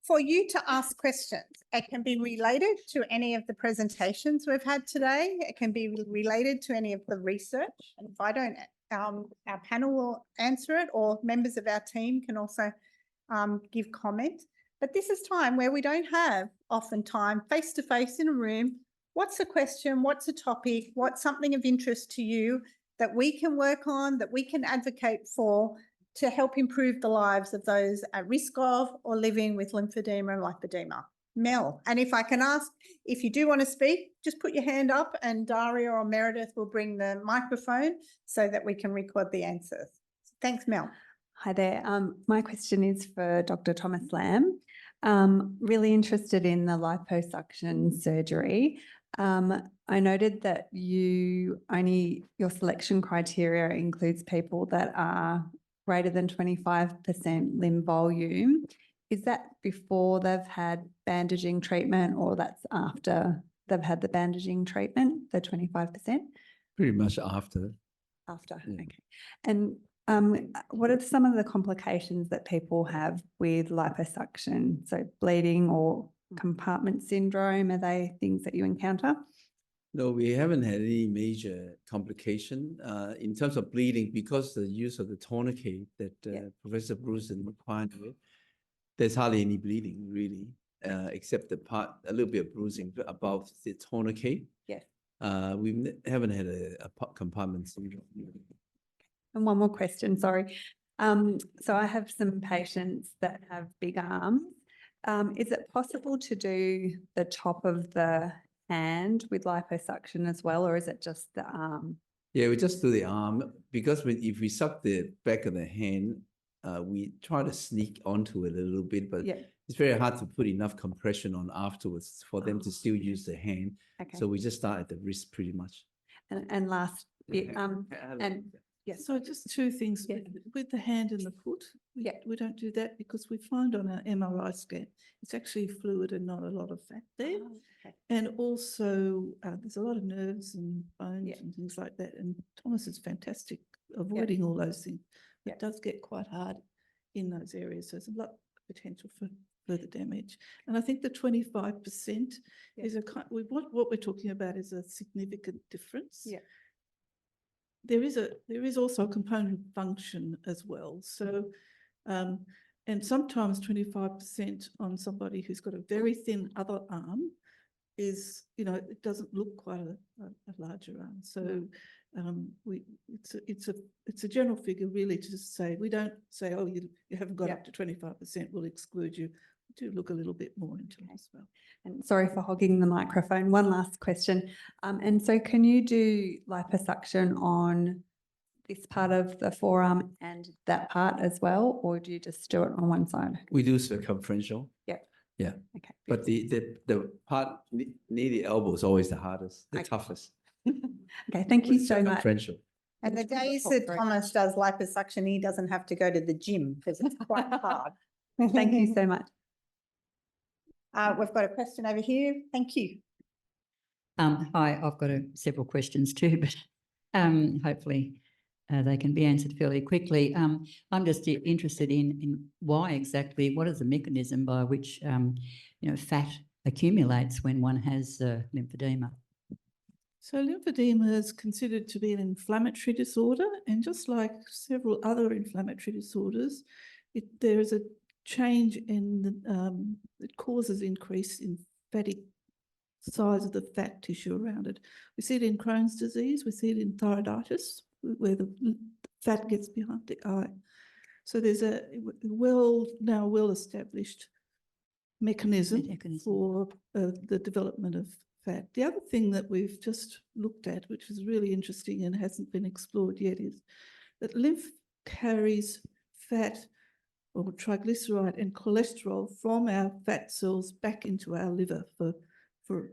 Speaker 1: for you to ask questions. It can be related to any of the presentations we've had today. It can be related to any of the research. And if I don't, our panel will answer it, or members of our team can also give comment. But this is time where we don't have often time face-to-face in a room. What's a question? What's a topic? What's something of interest to you that we can work on, that we can advocate for to help improve the lives of those at risk of or living with lymphedema and lipedema? Mel, and if I can ask, if you do want to speak, just put your hand up and Daria or Meredith will bring the microphone so that we can record the answers. Thanks, Mel.
Speaker 6: Hi there. My question is for Dr. Thomas Lamb. Really interested in the liposuction surgery. I noted that your selection criteria includes people that are greater than 25% limb volume. Is that before they've had bandaging treatment, or that's after they've had the bandaging treatment, the 25%?
Speaker 4: Pretty much after.
Speaker 6: After,
Speaker 4: Yeah.
Speaker 6: okay. And what are some of the complications that people have with liposuction? So bleeding or compartment syndrome, are they things that you encounter?
Speaker 4: No, we haven't had any major complication in terms of bleeding, because the use of the tourniquet that Professor Bruce and Macquarie with. There's hardly any bleeding really, except a little bit of bruising above the tourniquet.
Speaker 6: Yes.
Speaker 4: We haven't had a compartment syndrome.
Speaker 6: And one more question, sorry. So I have some patients that have big arms. Is it possible to do the top of the hand with liposuction as well, or is it just the arm?
Speaker 4: Yeah, we just do the arm, because if we suck the back of the hand, we try to sneak onto it a little bit, but it's very hard to put enough compression on afterwards for them to still use the hand.
Speaker 6: Okay.
Speaker 4: So we just start at the wrist pretty much.
Speaker 6: And last bit, yes.
Speaker 7: So just two things with the hand and the foot. We don't do that because we find on our MRI scan, it's actually fluid and not a lot of fat there.
Speaker 6: Oh, okay.
Speaker 7: And also there's a lot of nerves and bones and things like that. And Thomas is fantastic avoiding all those things. It does get quite hard in those areas. So there's a lot of potential for further damage. And I think the 25% is what we're talking about is a significant difference.
Speaker 6: Yeah.
Speaker 7: There is also a component of function as well. So, and sometimes 25% on somebody who's got a very thin other arm is, it doesn't look quite a larger arm. So, it's a general figure really to just say, we don't say, oh, you haven't got up to 25%, we'll exclude you. We do look a little bit more into it as well.
Speaker 6: And sorry for hogging the microphone. One last question. And so can you do liposuction on this part of the forearm and that part as well, or do you just do it on one side?
Speaker 4: We do circumferential.
Speaker 6: Yeah.
Speaker 4: Yeah.
Speaker 6: Okay.
Speaker 4: But the part near the elbow is always the hardest, the toughest.
Speaker 6: Okay, thank you so much.
Speaker 4: Circumferential.
Speaker 1: And the days that Thomas does liposuction, he doesn't have to go to the gym because it's quite hard.
Speaker 6: Thank you so much.
Speaker 1: We've got a question over here. Thank you.
Speaker 8: Hi, I've got several questions too, but hopefully they can be answered fairly quickly. I'm just interested in why exactly, what is the mechanism by which fat accumulates when one has lymphedema?
Speaker 7: So lymphedema is considered to be an inflammatory disorder, and just like several other inflammatory disorders, there is a change in it causes increase in fatty size of the fat tissue around it. We see it in Crohn's disease, we see it in thyroiditis, where the fat gets behind the eye. So there's a well-established mechanism for the development of fat. The other thing that we've just looked at, which is really interesting and hasn't been explored yet, is that carries fat or triglyceride and cholesterol from our fat cells back into our liver for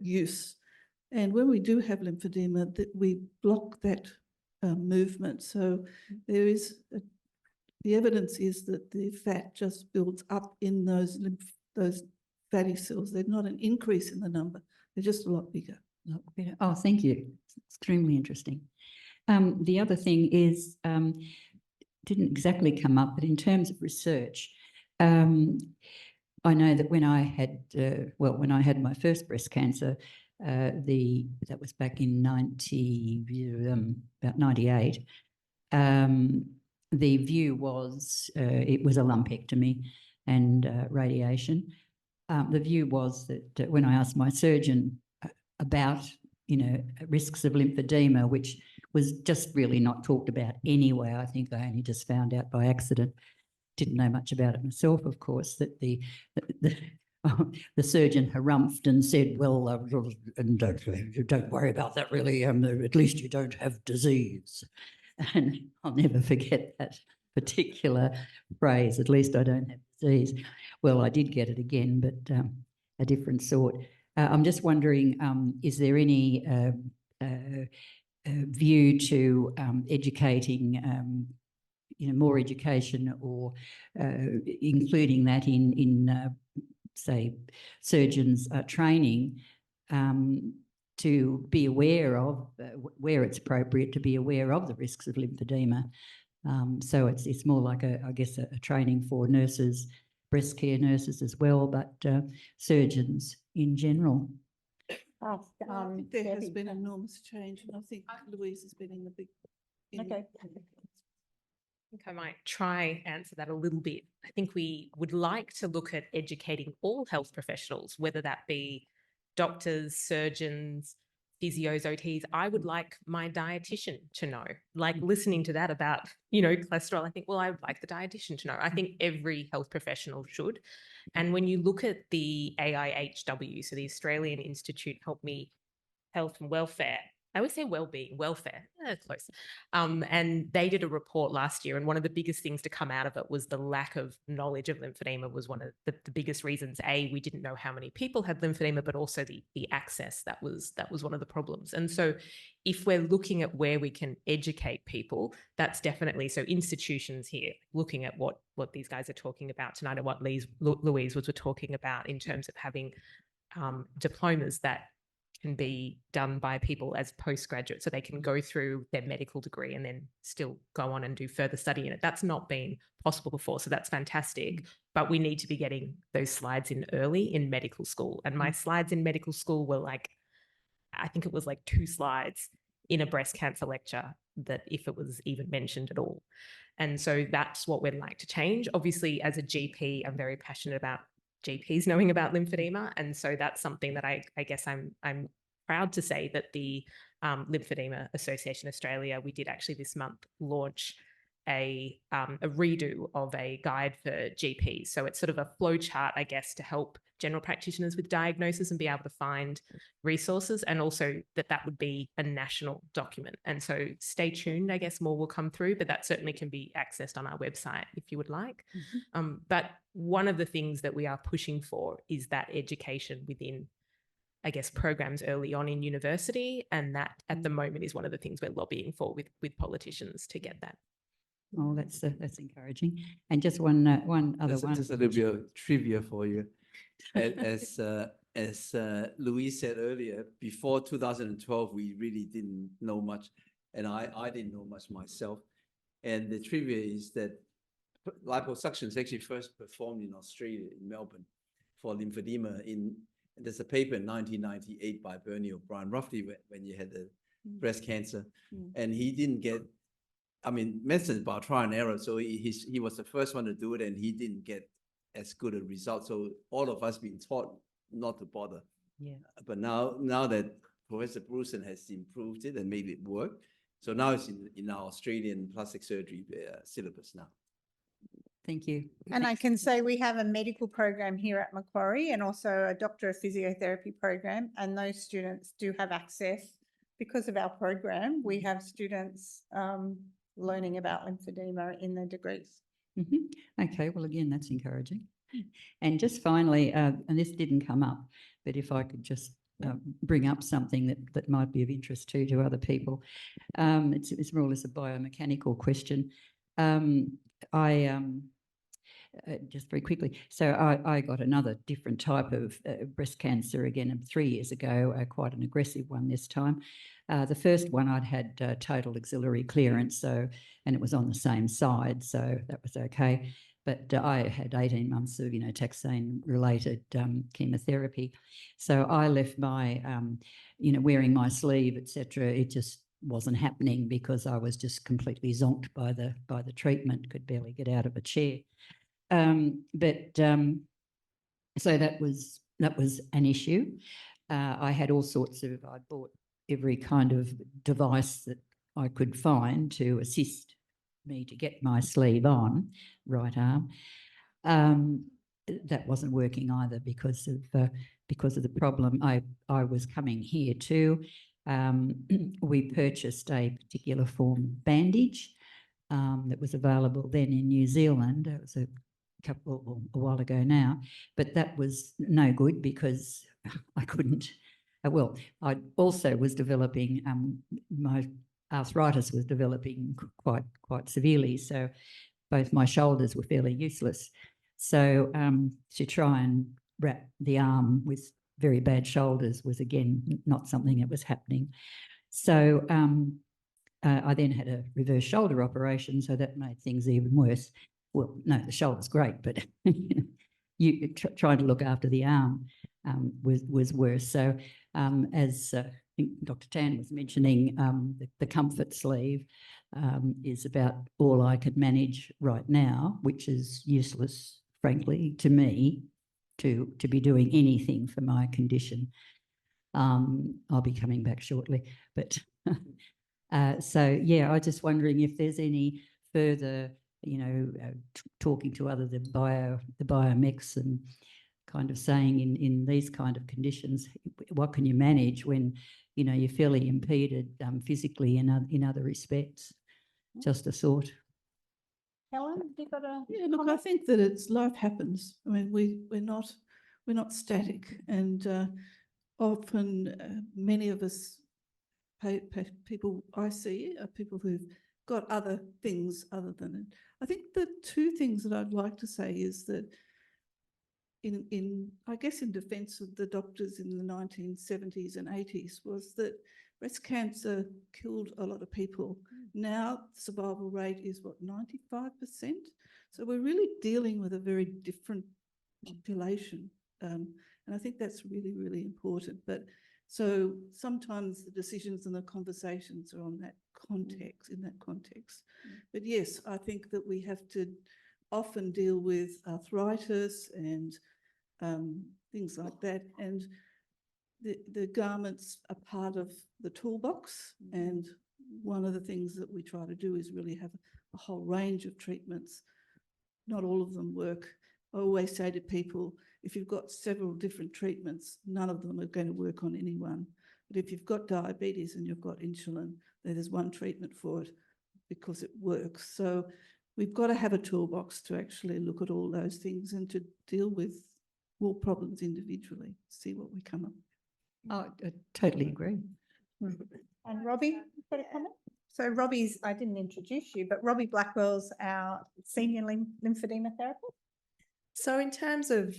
Speaker 7: use. And when we do have lymphedema, that we block that movement. So there is the evidence is that the fat just builds up in those fatty cells. They're not an increase in the number; they're just a lot bigger.
Speaker 8: Oh, thank you. Extremely interesting. The other thing is, didn't exactly come up, but in terms of research, I know that when I had, when I had my first breast cancer, that was back in about 98. The view was it was a lumpectomy and radiation. The view was that when I asked my surgeon about, risks of lymphedema, which was just really not talked about anyway, I think I only just found out by accident. Didn't know much about it myself, of course, that the surgeon harumphed and said, well, and don't worry about that really, at least you don't have disease. And I'll never forget that particular phrase, at least I don't have disease. Well, I did get it again, but a different sort. I'm just wondering, is there any view to educating, more education or including that in say, surgeons' training to be aware of, where it's appropriate to be aware of the risks of lymphedema. So it's more like I guess a training for nurses, breast care nurses as well, but surgeons in general.
Speaker 7: I think there has been enormous change, and I think Louise has been in the big.
Speaker 5: Okay. I think I might try answer that a little bit. I think we would like to look at educating all health professionals, whether that be doctors, surgeons, physios, OTs. I would like my dietitian to know, like listening to that about, cholesterol. I think, well, I would like the dietitian to know. I think every health professional should. And when you look at the AIHW, so the Australian Institute Help Me Health and Welfare, I always say well-being, welfare, close. And they did a report last year, and one of the biggest things to come out of it was the lack of knowledge of lymphedema was one of the biggest reasons. We didn't know how many people had lymphedema, but also the access, that was one of the problems. And so if we're looking at where we can educate people, that's definitely, so institutions here, looking at what these guys are talking about tonight and what Louise was talking about in terms of having diplomas that can be done by people as postgraduates, so they can go through their medical degree and then still go on and do further study in it. That's not been possible before, so that's fantastic. But we need to be getting those slides in early in medical school. And my slides in medical school were like, I think it was like 2 slides in a breast cancer lecture, that if it was even mentioned at all. And so that's what we'd like to change. Obviously, as a GP, I'm very passionate about GPs knowing about lymphedema, and so that's something that I guess I'm proud to say that the Lymphoedema Association Australia, we did actually this month launch a redo of a guide for GPs. So it's sort of a flow chart, I guess, to help general practitioners with diagnosis and be able to find resources, and also that would be a national document. And so stay tuned, I guess more will come through, but that certainly can be accessed on our website if you would like. But one of the things that we are pushing for is that education within, I guess, programs early on in university, and that at the moment is one of the things we're lobbying for with politicians to get that.
Speaker 8: Oh, that's encouraging. And just one other one.
Speaker 4: Just a little bit of trivia for you. As Louise said earlier, before 2012, we really didn't know much, and I didn't know much myself. And the trivia is that liposuction is actually first performed in Australia, in Melbourne, for lymphedema. There's a paper in 1998 by Bernie O'Brien, roughly when you had the breast cancer, and he didn't get. I mean, medicine is about trial and error, so he was the first one to do it, and he didn't get as good a result. So all of us been taught not to bother.
Speaker 8: Yeah.
Speaker 4: But now that Professor Bruson has improved it and made it work, so now it's in our Australian plastic surgery syllabus now.
Speaker 8: Thank you.
Speaker 1: And I can say we have a medical program here at Macquarie, and also a doctor of physiotherapy program, and those students do have access because of our program. We have students learning about lymphedema in their degrees.
Speaker 8: Okay, well, again, that's encouraging. And just finally, and this didn't come up, but if I could just bring up something that might be of interest to other people. It's more or less a biomechanical question. Just very quickly. So I got another different type of breast cancer again 3 years ago, quite an aggressive one this time. The first one I'd had total axillary clearance, and it was on the same side, so that was okay. But I had 18 months of, taxane-related chemotherapy. So I left my, wearing my sleeve, etc. It just wasn't happening because I was just completely zonked by the treatment, could barely get out of a chair. So that was an issue. I had all sorts of, I bought every kind of device that I could find to assist me to get my sleeve on, right arm. That wasn't working either because of the problem. I was coming here too. We purchased a particular form bandage that was available then in New Zealand. It was a while ago now, but that was no good because I couldn't. I also was developing my arthritis was developing quite severely, so both my shoulders were fairly useless. So to try and wrap the arm with very bad shoulders was again not something that was happening. So I then had a reverse shoulder operation, so that made things even worse. Well, no, the shoulder's great, but you trying to look after the arm was worse. So as I think Dr. Tan was mentioning, the comfort sleeve is about all I could manage right now, which is useless, frankly, to me, to be doing anything for my condition. I'll be coming back shortly, but so yeah, I was just wondering if there's any further, talking to other the biomecs and kind of saying in these kind of conditions, what can you manage when you're fairly impeded physically in other respects? Just a thought.
Speaker 1: Helen, have you got a
Speaker 7: look,
Speaker 1: comment?
Speaker 7: I think that it's life happens. I mean, we're not static, and often many of us people I see are people who've got other things other than it. I think the two things that I'd like to say is that in I guess in defence of the doctors in the 1970s and 80s was that breast cancer killed a lot of people. Now the survival rate is what, 95%? So we're really dealing with a very different population, and I think that's really, really important. But so sometimes the decisions and the conversations are on that context, in that context. But yes, I think that we have to often deal with arthritis and things like that. And the garments are part of the toolbox. And one of the things that we try to do is really have a whole range of treatments. Not all of them work. I always say to people, if you've got several different treatments, none of them are going to work on anyone. But if you've got diabetes and you've got insulin, then there's one treatment for it because it works. So we've got to have a toolbox to actually look at all those things and to deal with all problems individually, see what we come up with.
Speaker 8: I totally agree.
Speaker 1: And Robbie, you've got a comment? So Robbie's, I didn't introduce you, but Robbie Blackwell's our senior lymphedema therapist.
Speaker 9: So in terms of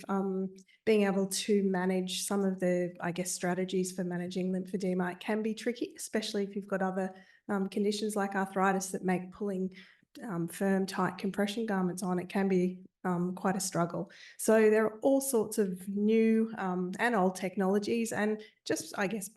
Speaker 9: being able to manage some of the, I guess, strategies for managing lymphedema, it can be tricky, especially if you've got other conditions like arthritis that make pulling firm, tight compression garments on. It can be quite a struggle. So there are all sorts of new and old technologies and just, I guess,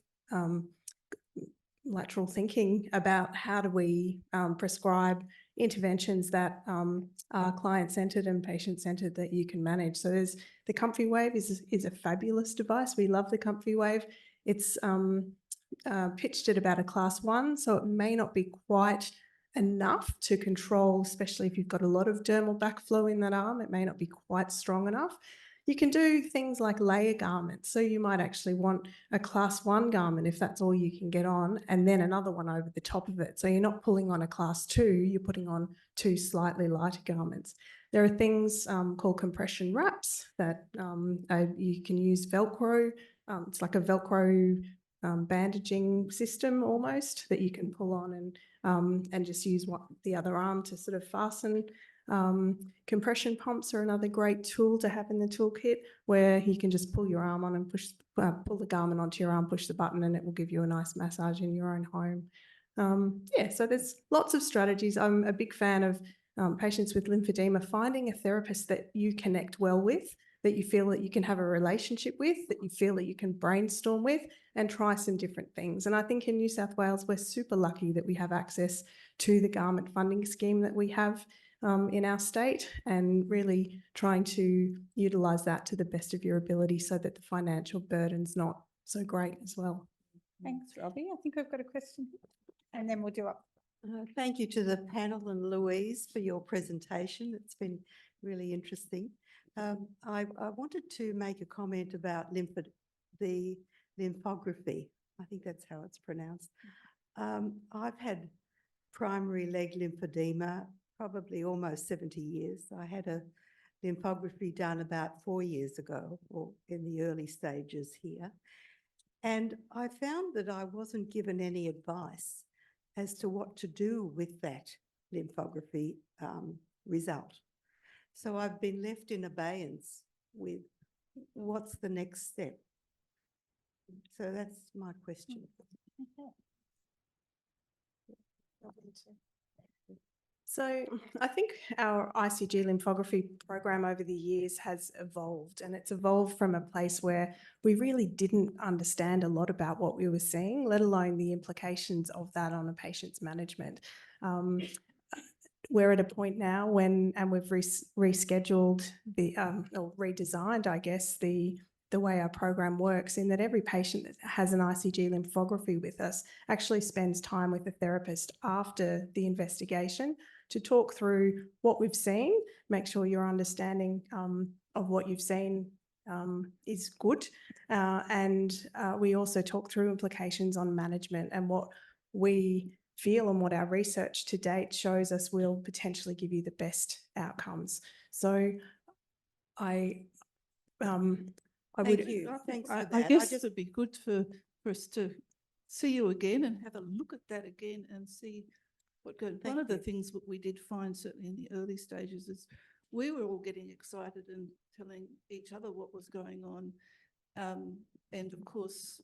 Speaker 9: lateral thinking about how do we prescribe interventions that are client-centred and patient-centred that you can manage. So there's the Comfy Wave is a fabulous device. We love the Comfy Wave. It's pitched at about a class 1, so it may not be quite enough to control, especially if you've got a lot of dermal backflow in that arm. It may not be quite strong enough. You can do things like layer garments. So you might actually want a class 1 garment if that's all you can get on, and then another one over the top of it. So you're not pulling on a class 2, you're putting on 2 slightly lighter garments. There are things called compression wraps that you can use Velcro. It's like a Velcro bandaging system almost that you can pull on and just use the other arm to sort of fasten. Compression pumps are another great tool to have in the toolkit, where you can just pull your arm on and pull the garment onto your arm, push the button, and it will give you a nice massage in your own home. Yeah, so there's lots of strategies. I'm a big fan of patients with lymphedema finding a therapist that you connect well with, that you feel that you can have a relationship with, that you feel that you can brainstorm with, and try some different things. And I think in New South Wales, we're super lucky that we have access to the garment funding scheme that we have in our state, and really trying to utilise that to the best of your ability so that the financial burden's not so great as well.
Speaker 1: Thanks, Robbie. I think I've got a question here, and then we'll do up.
Speaker 10: Thank you to the panel and Louise for your presentation. It's been really interesting. I wanted to make a comment about the lymphography. I think that's how it's pronounced. I've had primary leg lymphedema probably almost 70 years. I had a lymphography done about 4 years ago, or in the early stages here. And I found that I wasn't given any advice as to what to do with that lymphography result. So I've been left in abeyance with what's the next step. So that's my question.
Speaker 9: So I think our ICG lymphography program over the years has evolved, and it's evolved from a place where we really didn't understand a lot about what we were seeing, let alone the implications of that on a patient's management. We're at a point now when, and we've rescheduled or redesigned, I guess, the way our program works, in that every patient that has an ICG lymphography with us actually spends time with the therapist after the investigation to talk through what we've seen, make sure your understanding of what you've seen is good. And we also talk through implications on management and what we feel and what our research to date shows us will potentially give you the best outcomes. So I
Speaker 10: Thank you. Thanks for that.
Speaker 7: I guess it would be good for us to see you again and have a look at that again and see what goes. One of the things that we did find, certainly in the early stages, is we were all getting excited and telling each other what was going on. And of course,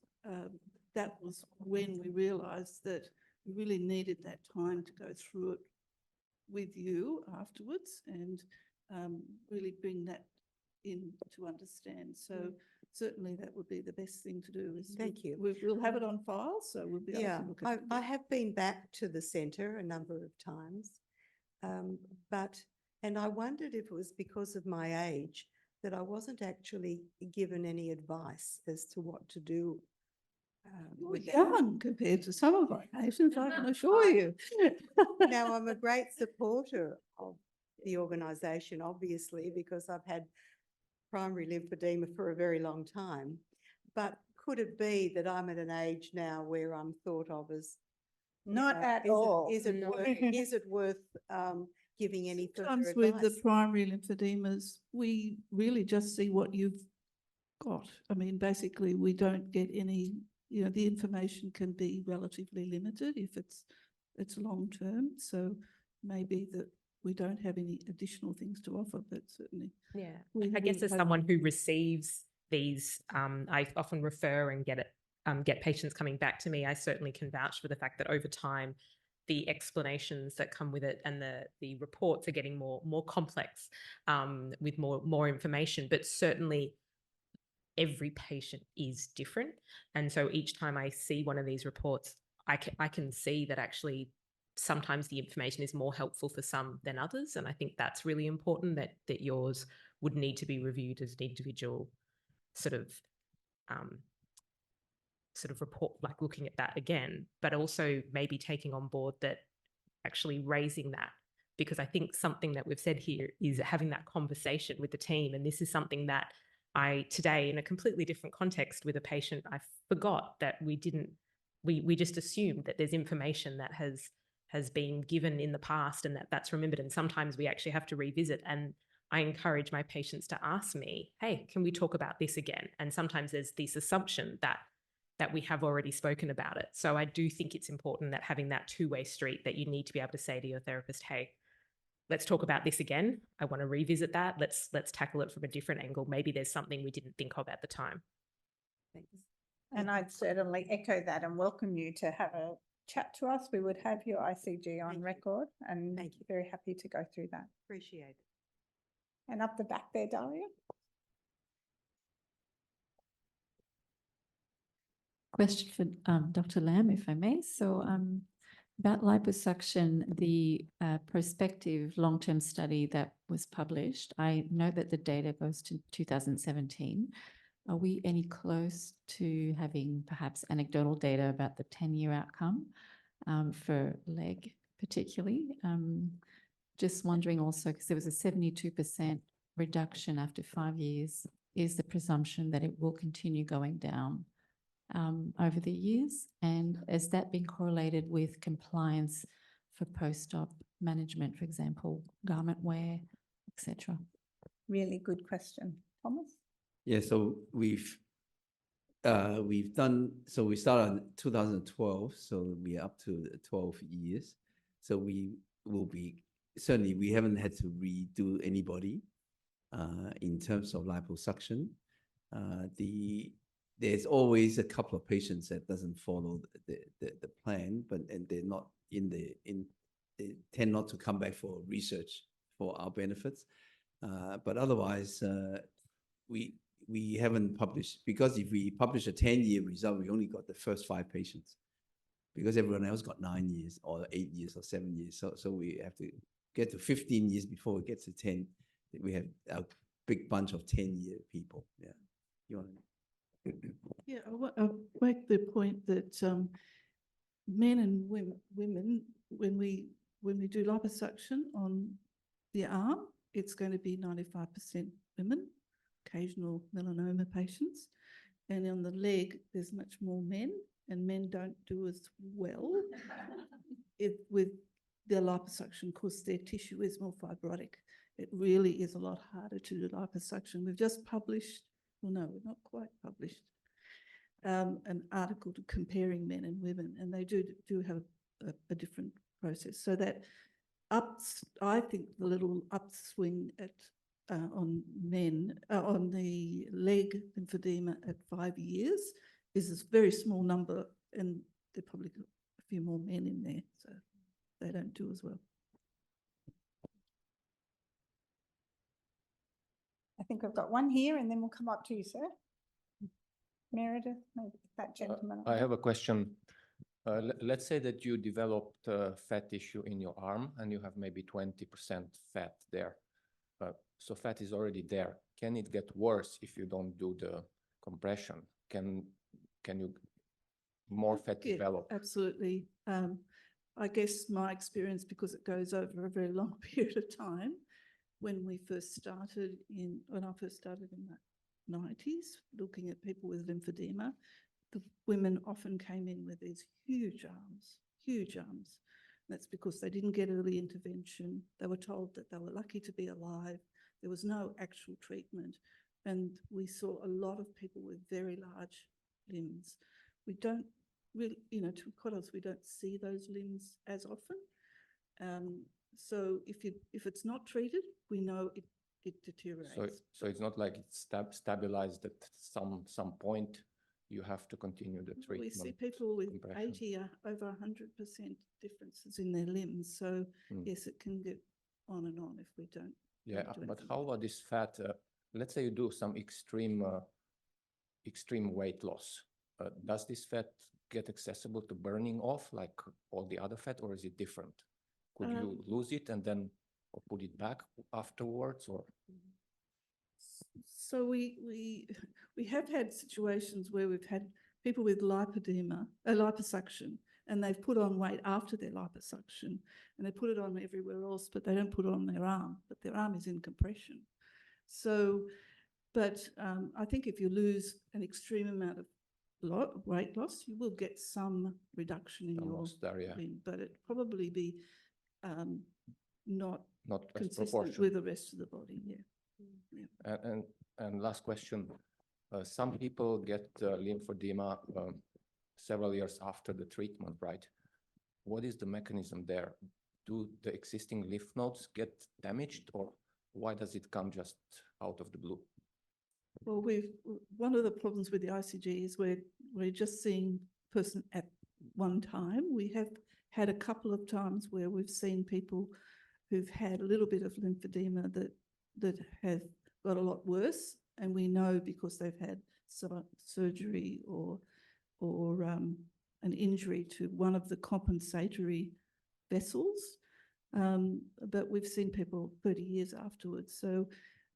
Speaker 7: that was when we realised that we really needed that time to go through it with you afterwards and really bring that in to understand. So certainly that would be the best thing to do.
Speaker 10: Thank you.
Speaker 7: We'll have it on file, so we'll be able to look at it.
Speaker 10: I have been back to the centre a number of times, and I wondered if it was because of my age that I wasn't actually given any advice as to what to do.
Speaker 7: You're young compared to some of my patients, I can assure you.
Speaker 10: Now, I'm a great supporter of the organisation, obviously, because I've had primary lymphedema for a very long time. But could it be that I'm at an age now where I'm thought of as
Speaker 1: Not at all.
Speaker 10: Is it worth giving any further advice?
Speaker 7: Sometimes with the primary lymphodemas, we really just see what you've got. I mean, basically, we don't get any. You know, the information can be relatively limited if it's long term. So maybe that we don't have any additional things to offer, but certainly.
Speaker 5: Yeah, I guess as someone who receives these, I often refer and get patients coming back to me. I certainly can vouch for the fact that over time, the explanations that come with it and the reports are getting more complex with more information, but certainly every patient is different. And so each time I see one of these reports, I can see that actually sometimes the information is more helpful for some than others. And I think that's really important, that yours would need to be reviewed as an individual sort of report, like looking at that again, but also maybe taking on board that actually raising that, because I think something that we've said here is having that conversation with the team. And this is something that today, in a completely different context with a patient, I forgot that we just assumed that there's information that has been given in the past and that's remembered. And sometimes we actually have to revisit. And I encourage my patients to ask me, hey, can we talk about this again? And sometimes there's this assumption that we have already spoken about it. So I do think it's important that having that two-way street, that you need to be able to say to your therapist, hey, let's talk about this again. I want to revisit that. Let's tackle it from a different angle. Maybe there's something we didn't think of at the time.
Speaker 10: Thanks.
Speaker 1: And I'd certainly echo that and welcome you to have a chat to us. We would have your ICG on record, and
Speaker 10: Thank you.
Speaker 1: very happy to go through that.
Speaker 10: Appreciate it.
Speaker 1: And up the back there, Dahlia.
Speaker 11: Question for Dr. Lamb, if I may. So about liposuction, the prospective long-term study that was published, I know that the data goes to 2017. Are we any close to having perhaps anecdotal data about the 10-year outcome for leg particularly? Just wondering also, because there was a 72% reduction after 5 years, is the presumption that it will continue going down over the years? And has that been correlated with compliance for post-op management, for example, garment wear, etc.?
Speaker 1: Really good question. Thomas?
Speaker 4: Yeah, so we've done, so we started in 2012, so we're up to 12 years. So we will be, certainly we haven't had to redo anybody in terms of liposuction. There's always a couple of patients that doesn't follow the plan, and they're not they tend not to come back for research for our benefits. But otherwise, we haven't published, because if we publish a 10-year result, we only got the first 5 patients, because everyone else got 9 years or 8 years or 7 years. So we have to get to 15 years before we get to 10. We have a big bunch of 10-year people. Yeah, you want to?
Speaker 7: Yeah, I'll make the point that men and women, when we do liposuction on the arm, it's going to be 95% women, occasional melanoma patients. And on the leg, there's much more men, and men don't do as well with their liposuction because their tissue is more fibrotic. It really is a lot harder to do liposuction. We've just published, well, no, we're not quite published, an article comparing men and women, and they do have a different process. So that I think the little upswing on men, on the leg lymphedema at 5 years is a very small number, and there are probably a few more men in there, so they don't do as well.
Speaker 1: I think I've got one here, and then we'll come up to you, sir. Meredith, maybe that gentleman.
Speaker 12: I have a question. Let's say that you developed fat tissue in your arm and you have maybe 20% fat there. So fat is already there. Can it get worse if you don't do the compression? Can you more fat develop?
Speaker 7: Absolutely. I guess my experience, because it goes over a very long period of time, when I first started in the 90s, looking at people with lymphedema, the women often came in with these huge arms, huge arms. That's because they didn't get early intervention. They were told that they were lucky to be alive. There was no actual treatment. And we saw a lot of people with very large limbs. We don't really, to be quite honest, we don't see those limbs as often. So if it's not treated, we know it deteriorates.
Speaker 12: So it's not like it's stabilized at some point. You have to continue the treatment.
Speaker 7: We see people with 80, over 100% differences in their limbs. So yes, it can get on and on if we don't.
Speaker 12: Yeah, but how about this fat? Let's say you do some extreme weight loss. Does this fat get accessible to burning off like all the other fat, or is it different? Could you lose it and then put it back afterwards, or?
Speaker 7: So we have had situations where we've had people with liposuction, and they've put on weight after their liposuction, and they put it on everywhere else, but they don't put it on their arm, but their arm is in compression. So But I think if you lose an extreme amount of weight loss, you will get some reduction in your
Speaker 12: Almost there, yeah.
Speaker 7: limb, but it probably be not
Speaker 12: Not as
Speaker 7: consistent
Speaker 12: proportional.
Speaker 7: with the rest of the body. Yeah. Yeah.
Speaker 12: And last question, some people get lymphedema several years after the treatment, right? What is the mechanism there? Do the existing lymph nodes get damaged, or why does it come just out of the blue?
Speaker 7: Well, one of the problems with the ICG is we're just seeing person at one time. We have had a couple of times where we've seen people who've had a little bit of lymphedema that have got a lot worse, and we know because they've had surgery or an injury to one of the compensatory vessels. But we've seen people 30 years afterwards. So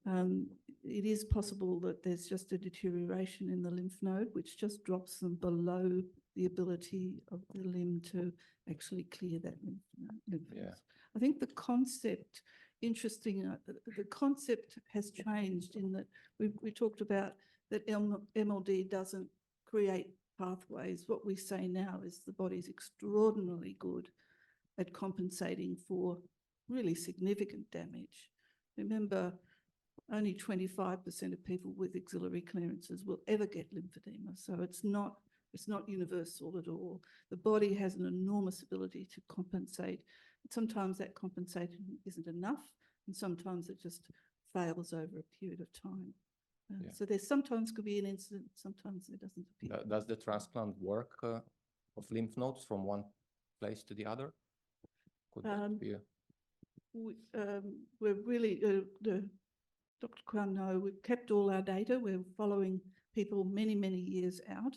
Speaker 7: it is possible that there's just a deterioration in the lymph node, which just drops them below the ability of the limb to actually clear that lymph nodes. I think the concept, the concept has changed in that we talked about that MLD doesn't create pathways. What we say now is the body's extraordinarily good at compensating for really significant damage. Remember, only 25% of people with axillary clearances will ever get lymphedema, so it's not universal at all. The body has an enormous ability to compensate. Sometimes that compensation isn't enough, and sometimes it just fails over a period of time. So there sometimes could be an incident, sometimes there doesn't appear.
Speaker 12: Does the transplant work of lymph nodes from one place to the other? Could that be
Speaker 7: we're really, Dr. Kwan, no, we've kept all our data. We're following people many, many years out.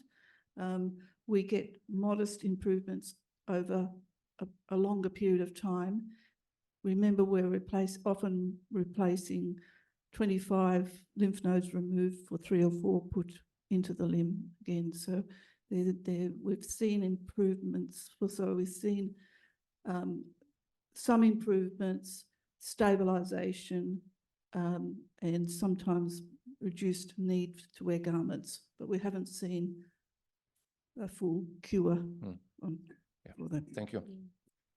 Speaker 7: We get modest improvements over a longer period of time. Remember, we're often replacing 25 lymph nodes removed for 3 or 4 put into the limb again. So we've seen improvements. So we've seen some improvements, stabilisation, and sometimes reduced need to wear garments, but we haven't seen a full cure for them.
Speaker 12: Thank you.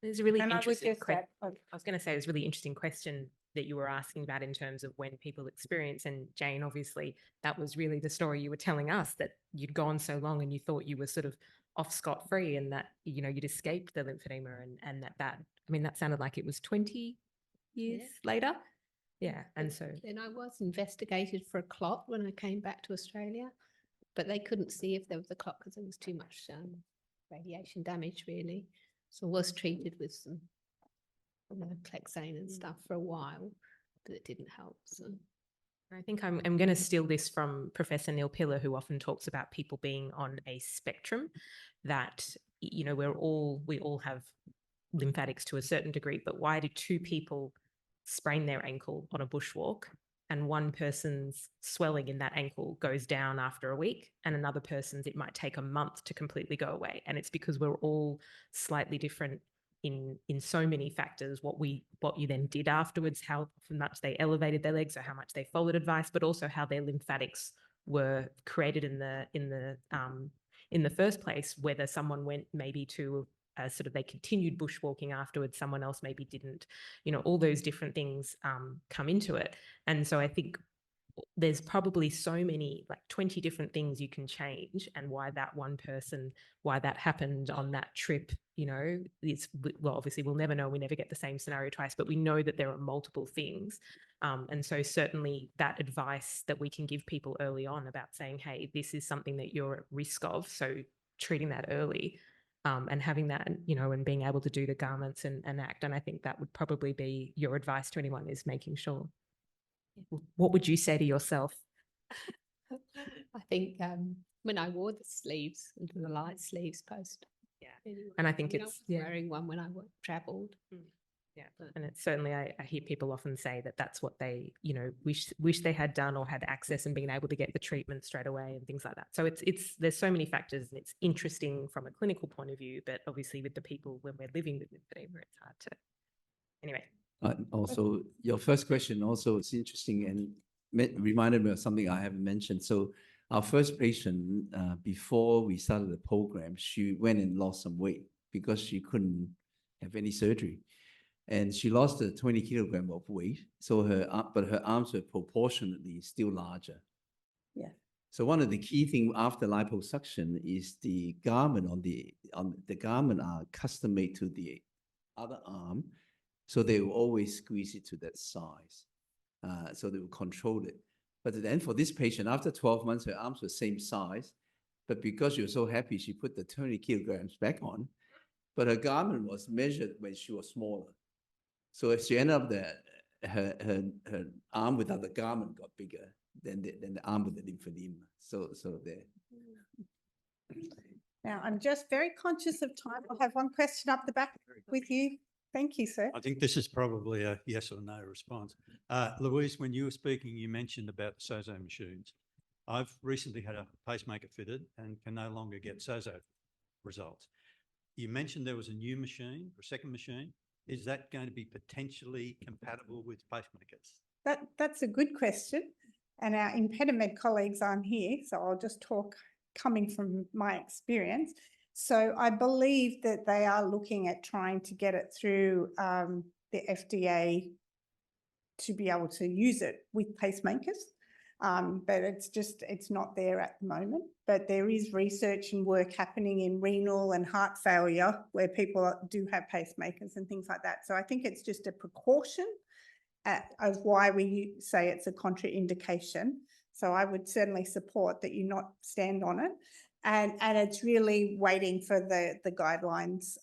Speaker 13: There's a really
Speaker 5: And
Speaker 13: interesting
Speaker 5: I
Speaker 13: was going to say, it was a really interesting question that you were asking about in terms of when people experience. And Jane, obviously, that was really the story you were telling us, that you'd gone so long and you thought you were sort of off scot-free, and that, you know, you'd escaped the lymphedema, and that I mean, that sounded like it was 20 years later. Yeah. And so
Speaker 3: then I was investigated for a clot when I came back to Australia, but they couldn't see if there was a clot because there was too much radiation damage, really. So I was treated with some Clexane and stuff for a while, but it didn't help. So
Speaker 13: I think I'm going to steal this from Professor Neil Pillar, who often talks about people being on a spectrum, that, you know, we all have lymphatics to a certain degree, but why do 2 people sprain their ankle on a bushwalk and one person's swelling in that ankle goes down after a week, and another person's, it might take a month to completely go away? And it's because we're all slightly different in so many factors, what you then did afterwards, how much they elevated their legs or how much they followed advice, but also how their lymphatics were created in the first place, whether someone went maybe to sort of, they continued bushwalking afterwards, someone else maybe didn't, you know, all those different things come into it. And so I think there's probably so many, like 20 different things you can change, and why that one person, why that happened on that trip, you know, it's, well, obviously we'll never know, we never get the same scenario twice, but we know that there are multiple things. And so certainly that advice that we can give people early on about saying, hey, this is something that you're at risk of, so treating that early, and having that, you know, and being able to do the garments and act. And I think that would probably be your advice to anyone, is making sure. What would you say to yourself?
Speaker 3: I think when I wore the sleeves, the light sleeves post.
Speaker 13: Yeah.
Speaker 3: Anyway,
Speaker 13: And I think
Speaker 3: I was
Speaker 13: it's
Speaker 3: wearing one when I travelled.
Speaker 13: Yeah. And it's certainly, I hear people often say that that's what they, you know, wish they had done, or had access and been able to get the treatment straight away and things like that. So it's there's so many factors, and it's interesting from a clinical point of view, but obviously with the people, when we're living with lymphedema, it's hard to. Anyway.
Speaker 4: Also, your first question also is interesting, and reminded me of something I haven't mentioned. So our first patient, before we started the program, she went and lost some weight because she couldn't have any surgery. And she lost 20 kilograms of weight. So but her arms were proportionately still larger.
Speaker 1: Yeah.
Speaker 4: So one of the key things after liposuction is the garment the garment are custom made to the other arm. So they will always squeeze it to that size. So they will control it. But then for this patient, after 12 months, her arms were the same size. But because she was so happy, she put the 20 kilograms back on. But her garment was measured when she was smaller. So if she ended up her arm without the garment got bigger than the arm with the lymphedema. So there.
Speaker 1: Now, I'm just very conscious of time. I'll have one question up the back with you. Thank you, sir.
Speaker 14: I think this is probably a yes or no response. Louise, when you were speaking, you mentioned about the SOZO machines. I've recently had a pacemaker fitted and can no longer get SOZO results. You mentioned there was a new machine, or a second machine. Is that going to be potentially compatible with pacemakers?
Speaker 1: That's a good question. And our ImpediMed colleagues aren't here, so I'll just talk coming from my experience. So I believe that they are looking at trying to get it through the FDA to be able to use it with pacemakers. But it's not there at the moment. But there is research and work happening in renal and heart failure where people do have pacemakers and things like that. So I think it's just a precaution of why we say it's a contraindication. So I would certainly support that you not stand on it. And it's really waiting for the guidelines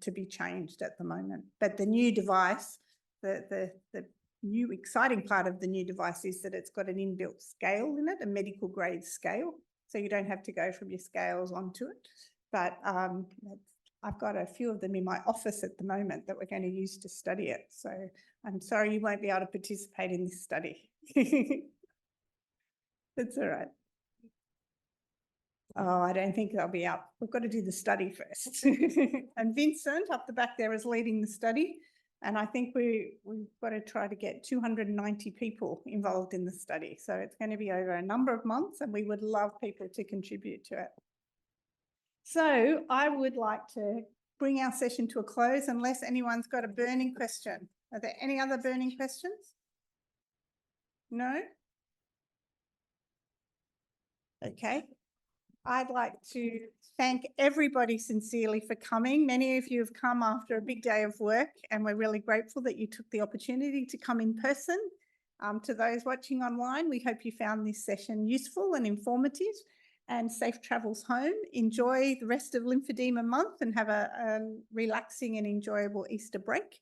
Speaker 1: to be changed at the moment. But the new device, the new exciting part of the new device is that it's got an inbuilt scale in it, a medical grade scale. So you don't have to go from your scales onto it. But I've got a few of them in my office at the moment that we're going to use to study it. So I'm sorry you won't be able to participate in this study. That's all right. Oh, I don't think they'll be up. We've got to do the study first. And Vincent up the back there is leading the study. And I think we've got to try to get 290 people involved in the study. So it's going to be over a number of months and we would love people to contribute to it. So I would like to bring our session to a close unless anyone's got a burning question. Are there any other burning questions? No? Okay. I'd like to thank everybody sincerely for coming. Many of you have come after a big day of work and we're really grateful that you took the opportunity to come in person. To those watching online, we hope you found this session useful and informative, and safe travels home. Enjoy the rest of Lymphoedema Month and have a relaxing and enjoyable Easter break.